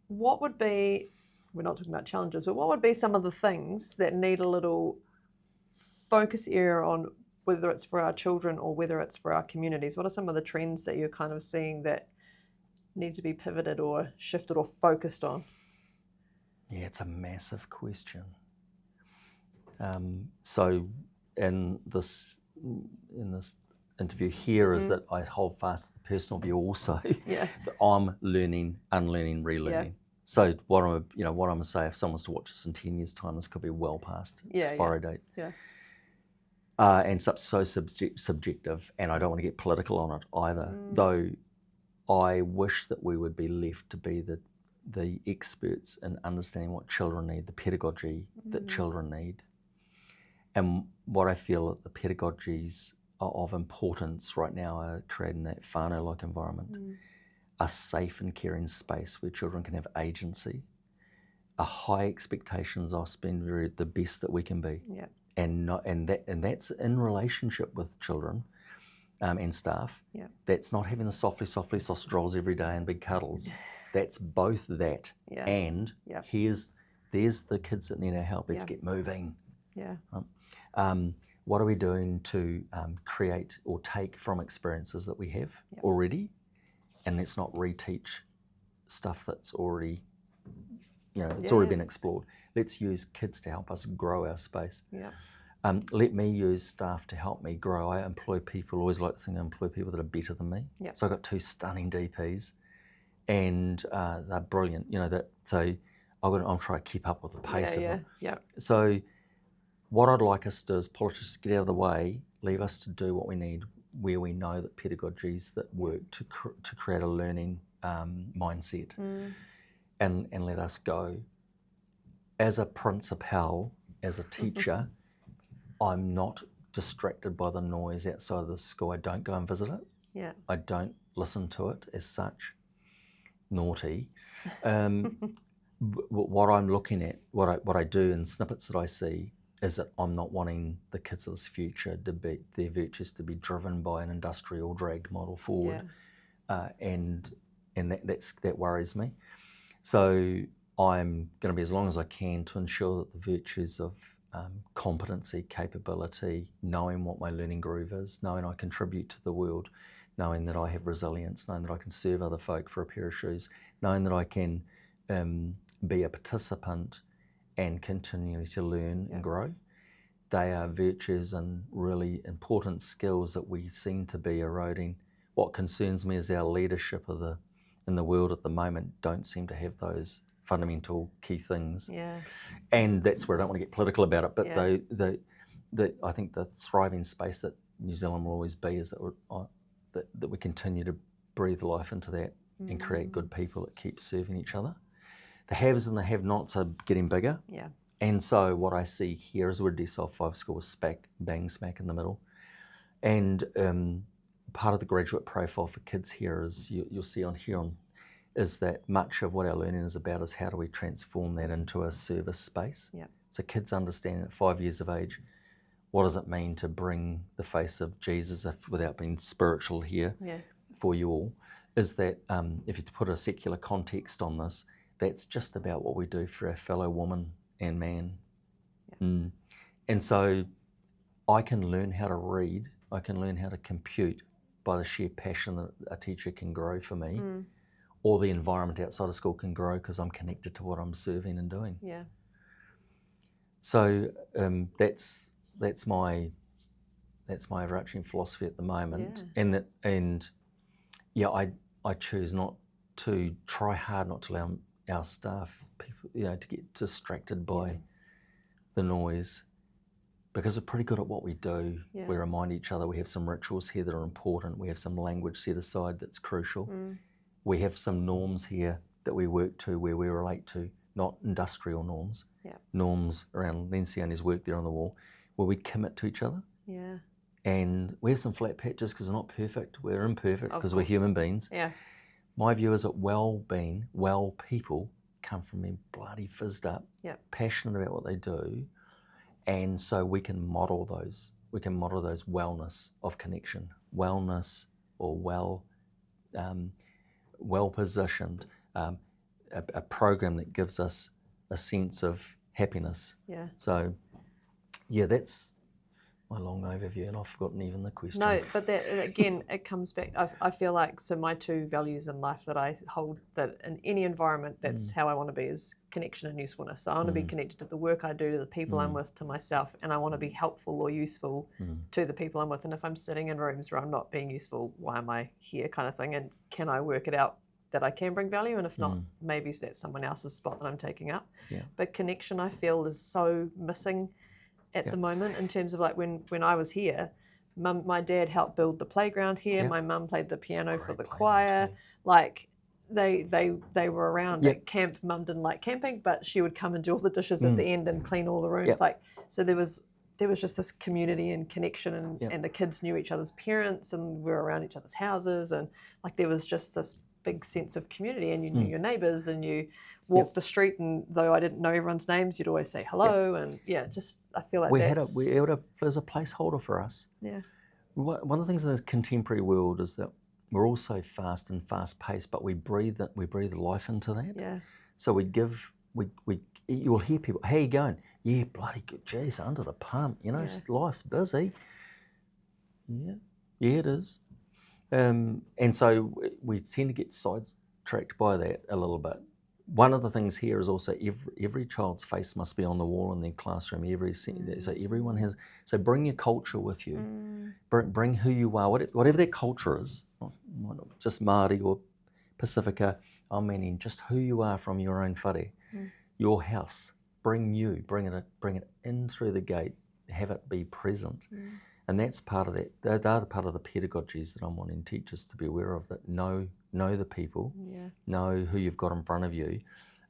what would be, we're not talking about challenges, but what would be some of the things that need a little focus area on, whether it's for our children or whether it's for our communities? What are some of the trends that you're kind of seeing that need to be pivoted or shifted or focused on? Yeah, it's a massive question. So in this interview here is that I hold fast to the personal view also that I'm learning, unlearning, relearning. So what I'm gonna say, if someone's to watch this in 10 years' time, this could be well past its expiry date. And so subjective, and I don't want to get political on it either. Though I wish that we would be left to be the experts in understanding what children need, the pedagogy that children need. And what I feel that the pedagogies of importance right now are creating that whānau-like environment, a safe and caring space where children can have agency, a high expectations of us being the best that we can be, and that's in relationship with children and staff. That's not having the softly sausage rolls every day and big cuddles. That's both that and there's the kids that need our help. Let's get moving. What are we doing to create or take from experiences that we have already, and let's not reteach stuff that's already, it's already been explored. Let's use kids to help us grow our space. Let me use staff to help me grow. I employ people, always like to think I employ people that are better than me. So I've got 2 stunning DPs, and they're brilliant. So I'm trying to keep up with the pace of them. So what I'd like us to do is politicians get out of the way, leave us to do what we need, where we know that pedagogies that work to create a learning mindset, and let us go. As a principal, as a teacher, I'm not distracted by the noise outside of the school. I don't go and visit it. I don't listen to it as such. Naughty. What I'm looking at, what I do in snippets that I see, is that I'm not wanting the kids of this future to be, their virtues to be driven by an industrial dragged model forward, and that worries me. So I'm going to be as long as I can to ensure that the virtues of competency, capability, knowing what my learning groove is, knowing I contribute to the world, knowing that I have resilience, knowing that I can serve other folk for a pair of shoes, knowing that I can be a participant and continue to learn and grow. They are virtues and really important skills that we seem to be eroding. What concerns me is our leadership in the world at the moment don't seem to have those fundamental key things. And that's where I don't want to get political about it, but I think the thriving space that New Zealand will always be is that we continue to breathe life into that and create good people that keep serving each other. The haves and the have-nots are getting bigger. And so what I see here is we're a decile 5 school bang smack in the middle. And part of the graduate profile for kids here is, you'll see on here, is that much of what our learning is about is how do we transform that into a service space. So kids understand at 5 years of age, what does it mean to bring the face of Jesus, without being spiritual here, for you all, is that if you put a secular context on this, that's just about what we do for our fellow woman and man. And so I can learn how to read, I can learn how to compute by the sheer passion that a teacher can grow for me, or the environment outside of school can grow because I'm connected to what I'm serving and doing. So that's my overarching philosophy at the moment. I choose not to try hard not to allow our staff, people, to get distracted by the noise, because we're pretty good at what we do. We remind each other, we have some rituals here that are important, we have some language set aside that's crucial, we have some norms here that we work to, where we relate to, not industrial norms, norms around Lenciani's work there on the wall, where we commit to each other. And we have some flat patches because they're not perfect. We're imperfect Of because we're course. human beings. Yeah. My view is that well people come from being bloody fizzed up, passionate about what they do, and so we can model those. We can model those wellness of connection, wellness or well positioned, a program that gives us a sense of happiness. Yeah. So, yeah, that's my long overview, and I've forgotten even the question. No, but that, and again, it comes back. I feel like, so my two values in life that I hold, that in any environment, that's how I want to be, is connection and usefulness. So I want to be connected to the work I do, to the people I'm with, to myself, and I want to be helpful or useful to the people I'm with. And if I'm sitting in rooms where I'm not being useful, why am I here, kind of thing? And can I work it out that I can bring value? And if not, maybe that's someone else's spot that I'm taking up. Yeah. But connection, I feel, is so missing at the moment, in terms of like when I was here, my dad helped build the playground here. My mum played the piano for the choir. Like they were around at camp. Mum didn't like camping, but she would come and do all the dishes at the end and clean all the rooms. Like, so there was just this community and connection, and the kids knew each other's parents and were around each other's houses, and like there was just this big sense of community, and you knew your neighbours, and you walked the street, and though I didn't know everyone's names, you'd always say hello, and just I feel like there's a placeholder for us. Yeah. One of the things in this contemporary world is that we're all so fast and fast-paced, but we breathe life into that. Yeah. So you'll hear people, how you going? Yeah, bloody good, geez, under the pump, life's busy. Yeah, it is. And so we tend to get sidetracked by that a little bit. One of the things here is also every child's face must be on the wall in their classroom. So everyone has. So bring your culture with you. Bring who you are, whatever their culture is. Not just Māori or Pacifica. I mean, just who you are from your own whare, your house. Bring it in through the gate. Have it be present. And that's part of that. They're the part of the pedagogies that I'm wanting teachers to be aware of. That know the people, know who you've got in front of you,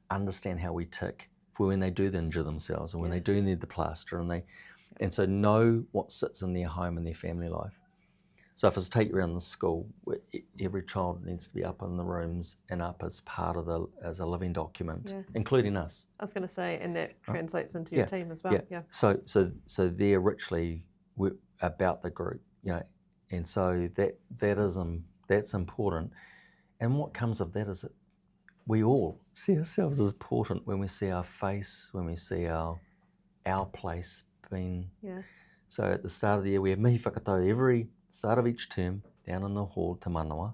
understand how we tick for when they do injure themselves, or when they do need the plaster, and so know what sits in their home and their family life. So if I was to take you around the school, every child needs to be up in the rooms and up as part of as a living document, including us. I was going to say, and that translates into your team as well. Yeah. So they're richly about the group, and so that's important. And what comes of that is that we all see ourselves as important when we see our face, when we see our place being. Yeah. So at the start of the year, we have mihi whakatau every start of each term down in the hall, Te Manawa,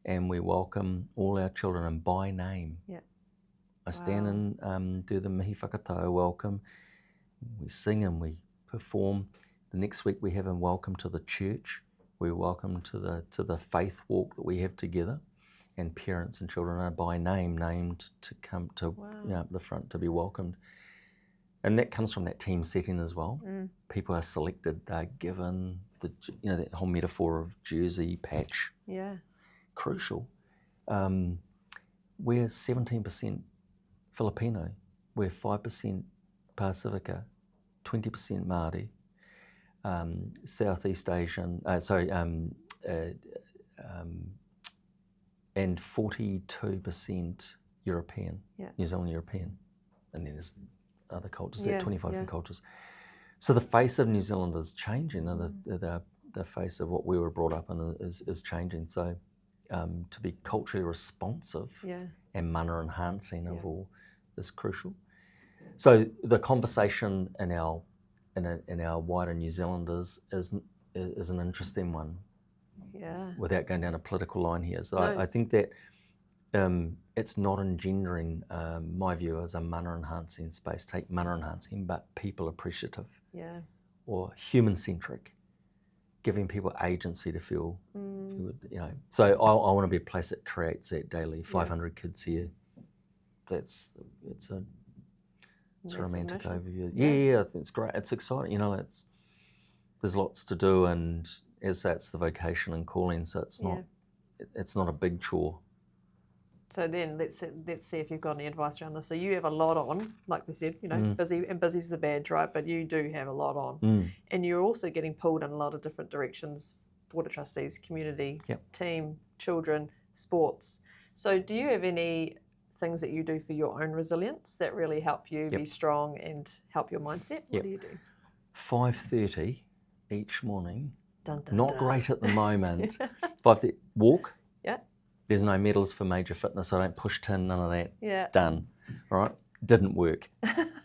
and we welcome all our children, and by name. Yeah. I stand and do the mihi whakatau welcome. We sing and we perform. The next week we have a welcome to the church. We welcome to the faith walk that we have together, and parents and children are by name named to come to the front to be welcomed. And that comes from that team setting as well. People are selected, they're given that whole metaphor of jersey, patch. Yeah. Crucial. We're 17% Filipino. We're 5% Pacifica, 20% Māori. Southeast Asian, and 42% European, New Zealand European, and then there's other cultures, 25 different cultures. So the face of New Zealand is changing, and the face of what we were brought up in is changing. So to be culturally responsive and mana enhancing of all is crucial. So the conversation in our wider New Zealanders is an interesting one. Yeah. Without going down a political line here, so no. I think that it's not engendering my view as a mana enhancing space. Take mana enhancing, but people appreciative. Yeah. Or human-centric, giving people agency to feel. So I want to be a place that creates that daily. 500 kids here. It's a romantic overview. Yeah, I think it's great. It's exciting. There's lots to do, and as that's the vocation and calling, so it's not a big chore. So then let's see if you've got any advice around this. So you have a lot on, like we said, busy, and busy's the badge, right? But you do have a lot on. And you're also getting pulled in a lot of different directions: board of trustees, community, team, children, sports. So do you have any things that you do for your own resilience that really help you be strong and help your mindset? What do you do? 5:30 each morning. Dun, dun, Not dun. great at the moment. 5:30 walk. Yeah. There's no medals for major fitness. I don't push tin, none of that. Yeah. Done. All right. Didn't work.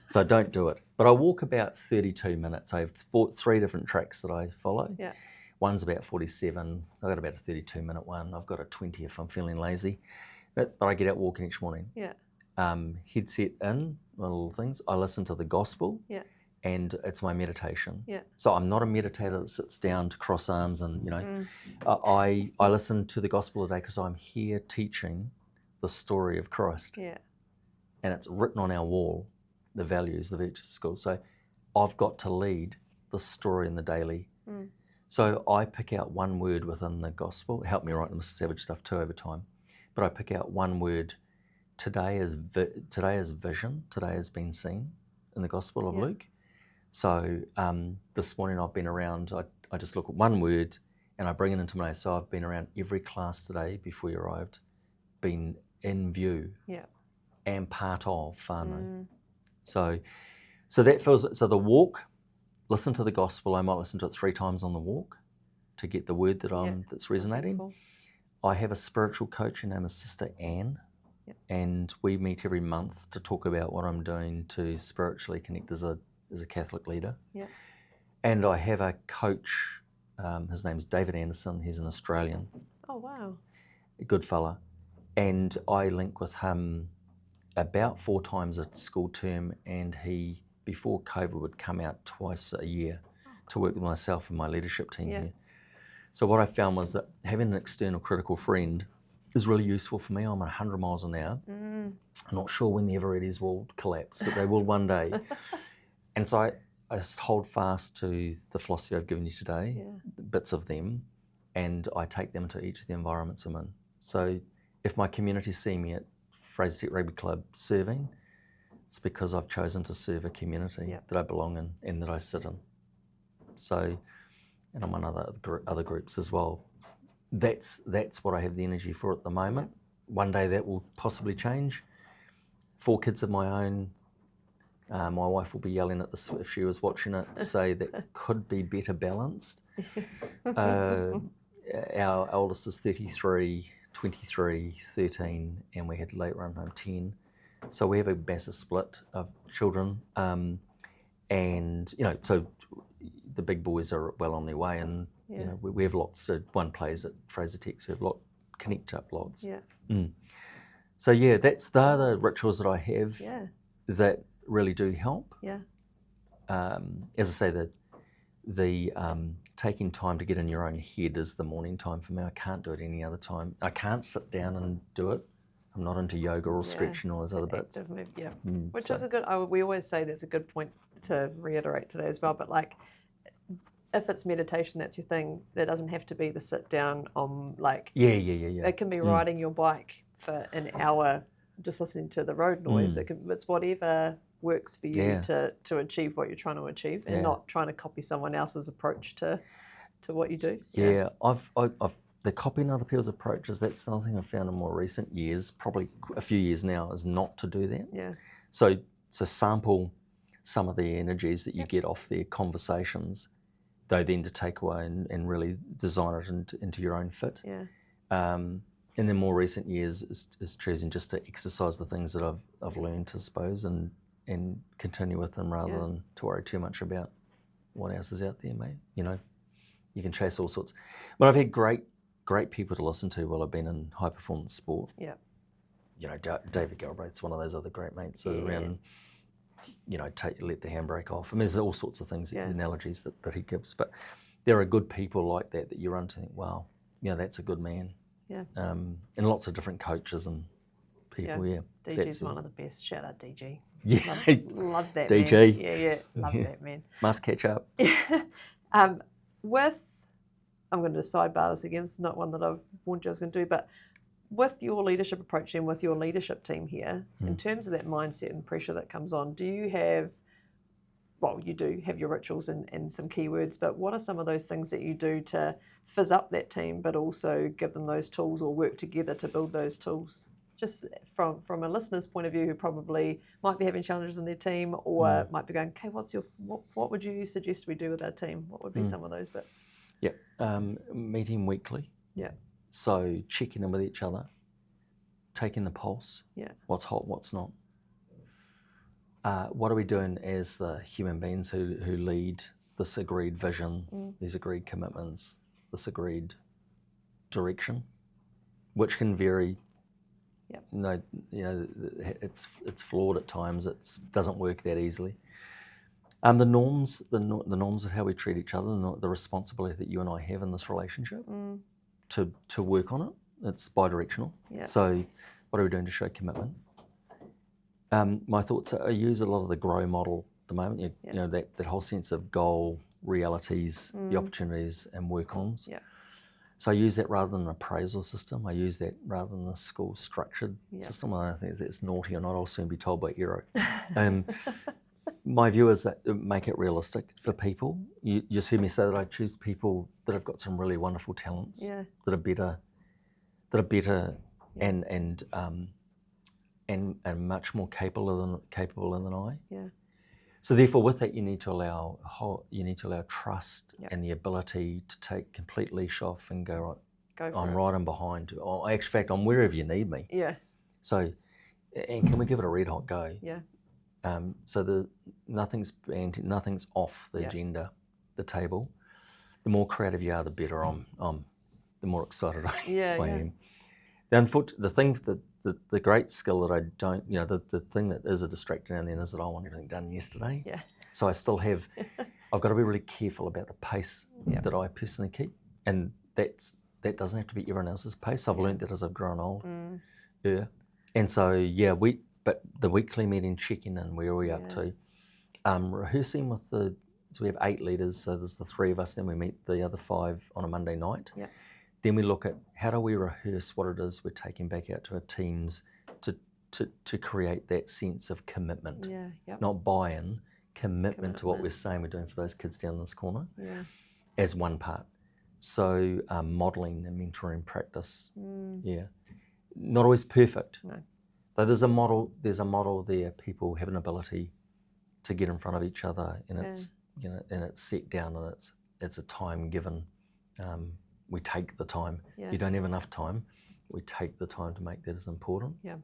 So don't do it. But I walk about 32 minutes. I have 3 different tracks that I follow. Yeah. One's about 47. I've got about a 32-minute one. I've got a 20 if I'm feeling lazy. But I get out walking each morning. Yeah. Headset in, my little things. I listen to the gospel. Yeah. And it's my meditation. Yeah. So I'm not a meditator that sits down to cross arms and, I listen to the gospel today because I'm here teaching the story of Christ. Yeah. And it's written on our wall, the values, the virtues of school. So I've got to lead the story in the daily. So I pick out one word within the gospel. It helped me write the Mr. Savage stuff too over time. But I pick out one word. Today is vision. Today has been seen in the Gospel of Luke. So this morning I've been around, I just look at one word and I bring it into my day. So I've been around every class today before you arrived, been in view and part of whānau. So that feels, so the walk, listen to the gospel, I might listen to it 3 times on the walk to get the word that that's resonating. Wonderful. I have a spiritual coach, her name is Sister Anne. And we meet every month to talk about what I'm doing to spiritually connect as a Catholic leader. And I have a coach, his name's David Anderson, he's an Australian. Oh, wow. A good fella. And I link with him about 4 times a school term, and he, before COVID, would come out twice a year to work with myself and my leadership team here. So what I found was that having an external critical friend is really useful for me. I'm 100 miles an hour. I'm not sure when the Everetties will collapse, but they will one day. And so I just hold fast to the philosophy I've given you today, bits of them, and I take them to each of the environments I'm in. So if my community see me at Fraser Tech Rugby Club serving, it's because I've chosen to serve a community that I belong in and that I sit in. So, and I'm on other groups as well. That's what I have the energy for at the moment. One day that will possibly change. 4 kids of my own. My wife will be yelling at this if she was watching it, to say that could be better balanced. Our oldest is 33, 23, 13, and we had late run home 10. So we have a massive split of children. And, so the big boys are well on their way, and we have lots. One plays at Fraser Tech, so we have connect up lots. So they're the rituals that I have that really do help. As I say, the taking time to get in your own head is the morning time for me. I can't do it any other time. I can't sit down and do it. I'm not into yoga or stretching or those other bits. Which is a good. We always say that's a good point to reiterate today as well. But if it's meditation, that's your thing. That doesn't have to be the sit down on It can be riding your bike for an hour, just listening to the road noise. It's whatever works for you to achieve what you're trying to achieve, and not trying to copy someone else's approach to what you do. I've the copying other people's approaches. That's another thing I've found in more recent years, probably a few years now, is not to do that. So sample some of the energies that you get off their conversations, though then to take away and really design it into your own fit. In the more recent years is choosing just to exercise the things that I've learned, I suppose, and continue with them rather than to worry too much about what else is out there, mate. You can chase all sorts. But I've had great people to listen to while I've been in high performance sport. David Galbraith's one of those other great mates around. Let the handbrake off. I mean, there's all sorts of things, analogies that he gives. But there are good people like that you run to think, wow, that's a good man. And lots of different coaches and people. DG's one of the best. Shout out DG. Love that DG. Man. Love that man. Must catch up. I'm going to sidebar this again. It's not one that I've warned you I was going to do, but with your leadership approach and with your leadership team here, in terms of that mindset and pressure that comes on, do you have, well, you do have your rituals and some keywords, but what are some of those things that you do to fizz up that team, but also give them those tools or work together to build those tools? Just from a listener's point of view, who probably might be having challenges in their team, or might be going, okay, what would you suggest we do with our team? What would be some of those bits? Yeah, meeting weekly. Yeah. So checking in with each other, taking the pulse. Yeah. What's hot, what's not. What are we doing as the human beings who lead this agreed vision, these agreed commitments, this agreed direction, which can vary. Yep. It's flawed at times. It doesn't work that easily. The norms of how we treat each other, the responsibility that you and I have in this relationship to work on it. It's bi-directional. Yeah. So what are we doing to show commitment? My thoughts are, I use a lot of the GROW model at the moment. You know, that whole sense of goal, realities, the opportunities, and work-ons. Yeah. So I use that rather than an appraisal system. I use that rather than a school structured system. I don't think it's naughty or not. I'll soon be told by Eero. My view is that make it realistic for people. You just heard me say that I choose people that have got some really wonderful talents, that are better, and much more capable than I. Yeah. So therefore, with that, you need to allow trust and the ability to take complete leash off and go right. I'm right and behind. Oh, in fact, I'm wherever you need me. Yeah. So, and can we give it a red hot go? Yeah. So nothing's off the agenda, the table. The more creative you are, the better the more excited I am. The great skill that I don't, the thing that is a distraction and then is that I want everything done yesterday. Yeah. So I still have, I've got to be really careful about the pace that I personally keep, and that doesn't have to be everyone else's pace. I've learned that as I've grown old. Yeah. And so but the weekly meeting, checking in, where are we up to? Rehearsing with so we have 8 leaders, so there's the 3 of us, then we meet the other 5 on a Monday night. Yeah. Then we look at how do we rehearse what it is we're taking back out to our teams to create that sense of commitment. Yeah, yep. Not buy-in, commitment to what we're saying we're doing for those kids down this corner as one part. So modelling and mentoring practice, not always perfect. No. But there's a model there. People have an ability to get in front of each other, and it's and it's set down, and it's a time given. We take the time. Yeah. You don't have enough time. We take the time to make that as important. Yeah.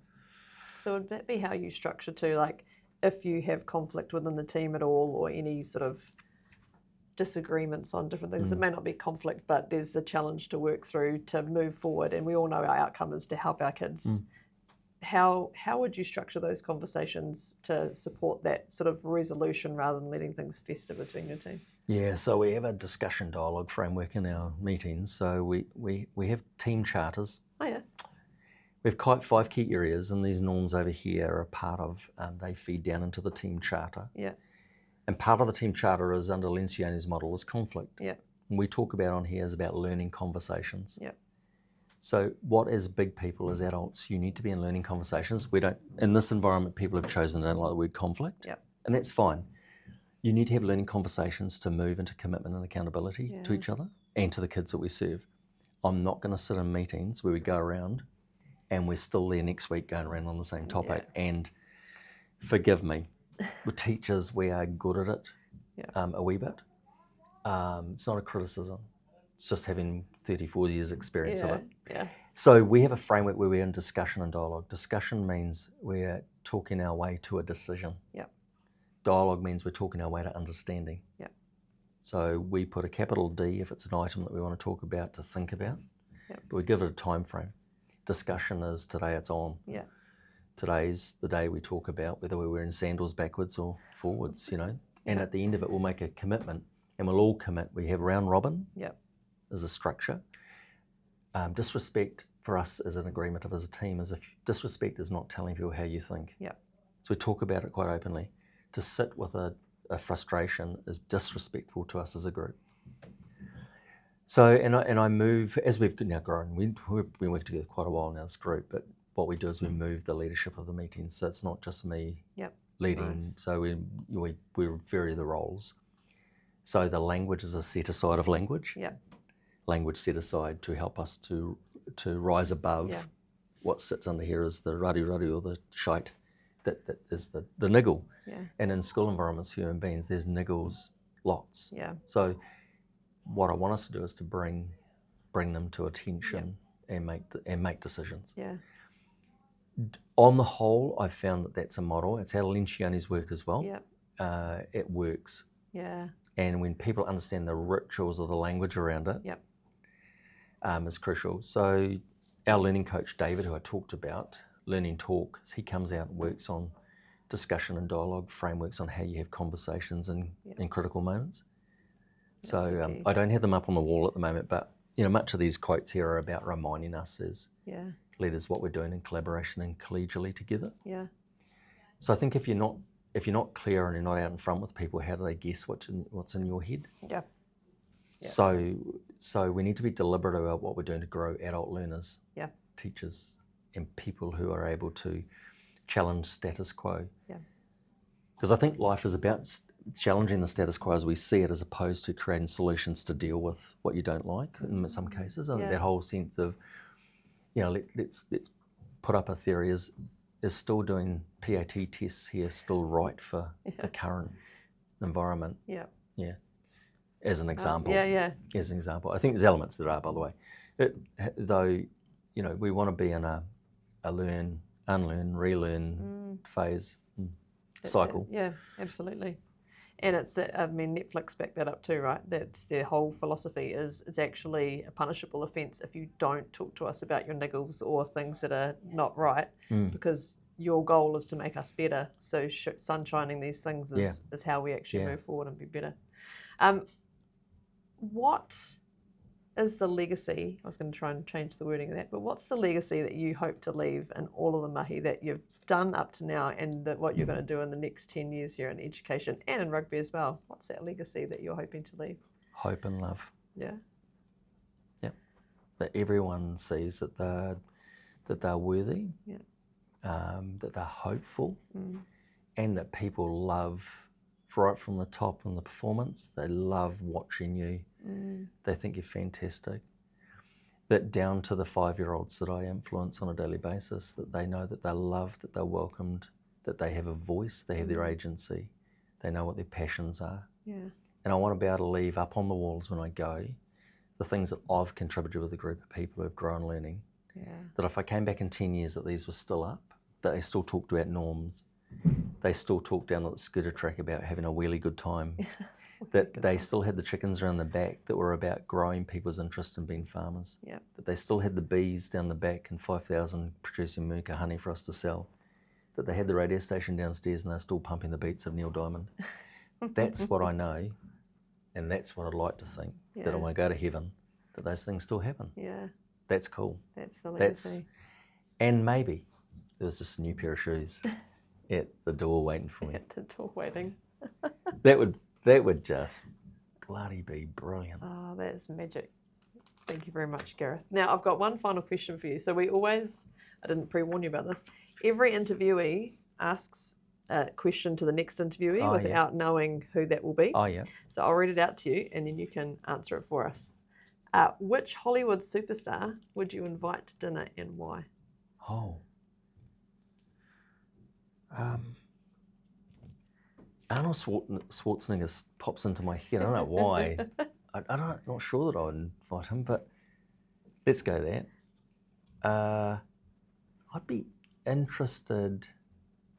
So would that be how you structure too? Like if you have conflict within the team at all, or any sort of disagreements on different things, it may not be conflict, but there's a challenge to work through to move forward, and we all know our outcome is to help our kids. How would you structure those conversations to support that sort of resolution rather than letting things fester between your team? Yeah, so we have a discussion dialogue framework in our meetings. So we have team charters. Oh yeah. We have 5 key areas, and these norms over here are a part of, they feed down into the team charter. Yeah. And part of the team charter is under Lencioni's model is conflict. Yeah. And we talk about on here is about learning conversations. Yeah. So what as big people, as adults, you need to be in learning conversations. We don't, in this environment, people have chosen to don't like the word conflict. Yeah. And that's fine. You need to have learning conversations to move into commitment and accountability to each other and to the kids that we serve. I'm not going to sit in meetings where we go around and we're still there next week going around on the same topic. Yeah. And forgive me, with teachers, we are good at it a wee bit. It's not a criticism. It's just having 34 years experience of it. Yeah. So we have a framework where we're in discussion and dialogue. Discussion means we're talking our way to a decision. Yeah. Dialogue means we're talking our way to understanding. Yeah. So we put a capital D if it's an item that we want to talk about, to think about. Yeah. But we give it a time frame. Discussion is today it's on. Yeah. Today's the day we talk about whether we're wearing sandals backwards or forwards, And at the end of it, we'll make a commitment, and we'll all commit. We have round robin. Yeah. As a structure. Disrespect for us as an agreement as a team is if disrespect is not telling people how you think. Yeah. So we talk about it quite openly. To sit with a frustration is disrespectful to us as a group. So, and I move, as we've now grown, we've been working together quite a while now, this group, but what we do is we move the leadership of the meetings. So it's not just me leading, nice. So we vary the roles. So the language is a set aside of language. Language set aside to help us to rise above what sits under here is the rari or the shite, that is the niggle. And in school environments, human beings, there's niggles lots. So what I want us to do is to bring them to attention and make decisions. On the whole, I've found that that's a model. It's how Lencioni's work as well. It works. And when people understand the rituals of the language around it, is crucial. So our learning coach, David, who I talked about, Learning Talk, he comes out and works on discussion and dialogue frameworks on how you have conversations in critical moments. So I don't have them up on the wall at the moment, but much of these quotes here are about reminding us as leaders what we're doing in collaboration and collegially together. So I think if you're not clear and you're not out in front with people, how do they guess what's in your head? So we need to be deliberate about what we're doing to grow adult learners, teachers, and people who are able to challenge status quo. Because I think life is about challenging the status quo as we see it, as opposed to creating solutions to deal with what you don't like in some cases. And that whole sense of, let's put up a theory, is still doing PAT tests here still right for the current environment? As an example. As an example. I think there's elements that are, by the way. Though, we want to be in a learn, unlearn, relearn phase cycle. Absolutely. And Netflix backed that up too, right? That's their whole philosophy is it's actually a punishable offence if you don't talk to us about your niggles or things that are not right, because your goal is to make us better. So sunshining these things is how we actually move forward and be better. What is the legacy? I was going to try and change the wording of that, but what's the legacy that you hope to leave in all of the mahi that you've done up to now, and what you're going to do in the next 10 years here in education and in rugby as well? What's that legacy that you're hoping to leave? Hope and love. That everyone sees that they're worthy, that they're hopeful, and that people love, right from the top in the performance, they love watching you. They think you're fantastic. That down to the 5-year-olds that I influence on a daily basis, that they know that they're loved, that they're welcomed, that they have a voice, they have their agency, they know what their passions are. And I want to be able to leave up on the walls when I go the things that I've contributed with a group of people who have grown learning. That if I came back in 10 years that these were still up, that they still talked about norms, they still talked down at the scooter track about having a really good time, that they still had the chickens around the back that were about growing people's interest in being farmers, that they still had the bees down the back and 5,000 producing Muka honey for us to sell, that they had the radio station downstairs and they're still pumping the beats of Neil Diamond. That's what I know, and that's what I'd like to think, that when I go to heaven, that those things still happen. That's cool. That's the legacy. And maybe there was just a new pair of shoes at the door waiting for me. At the door waiting. That would just bloody be brilliant. Oh, that's magic. Thank you very much, Gareth. Now, I've got one final question for you. So we always, I didn't pre-warn you about this, every interviewee asks a question to the next interviewee without knowing who that will be. So I'll read it out to you and then you can answer it for us. Which Hollywood superstar would you invite to dinner and why? Arnold Schwarzenegger pops into my head. I don't know why. I'm not sure that I would invite him, but let's go there. I'd be interested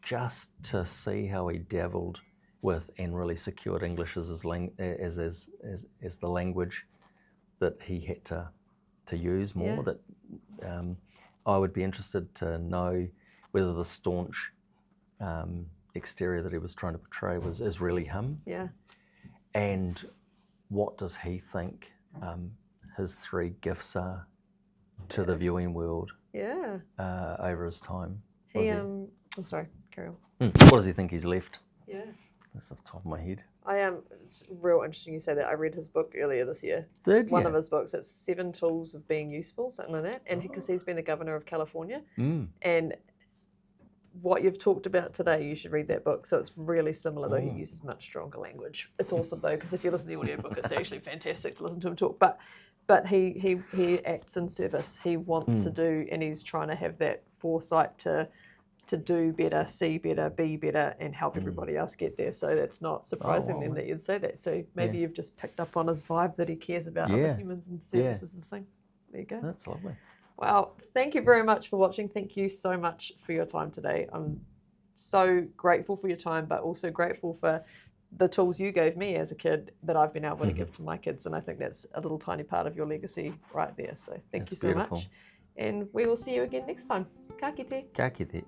just to see how he dabbled with and really secured English as the language that he had to use more. That I would be interested to know whether the staunch exterior that he was trying to portray is really him. And what does he think his 3 gifts are to the viewing world over his time? I'm sorry, carry on. What does he think he's left? Yeah. That's off the top of my head. It's real interesting you say that. I read his book earlier this year. Did One you? of his books. It's 7 Tools of Being Useful, something like that. And because he's been the governor of California, and what you've talked about today, you should read that book. So it's really similar, though he uses much stronger language. It's awesome though, because if you listen to the audiobook, it's actually fantastic to listen to him talk. But he acts in service. He wants to do, and he's trying to have that foresight to do better, see better, be better, and help everybody else get there. So that's not surprising then that you'd say that. So maybe you've just picked up on his vibe that he cares about other humans and service is the thing. There you go. That's lovely. Wow. Thank you very much for watching. Thank you so much for your time today. I'm so grateful for your time, but also grateful for the tools you gave me as a kid that I've been able to give to my kids. And I think that's a little tiny part of your legacy right there. So thank you so much. And we will see you again next time. Ka kite. Ka kite.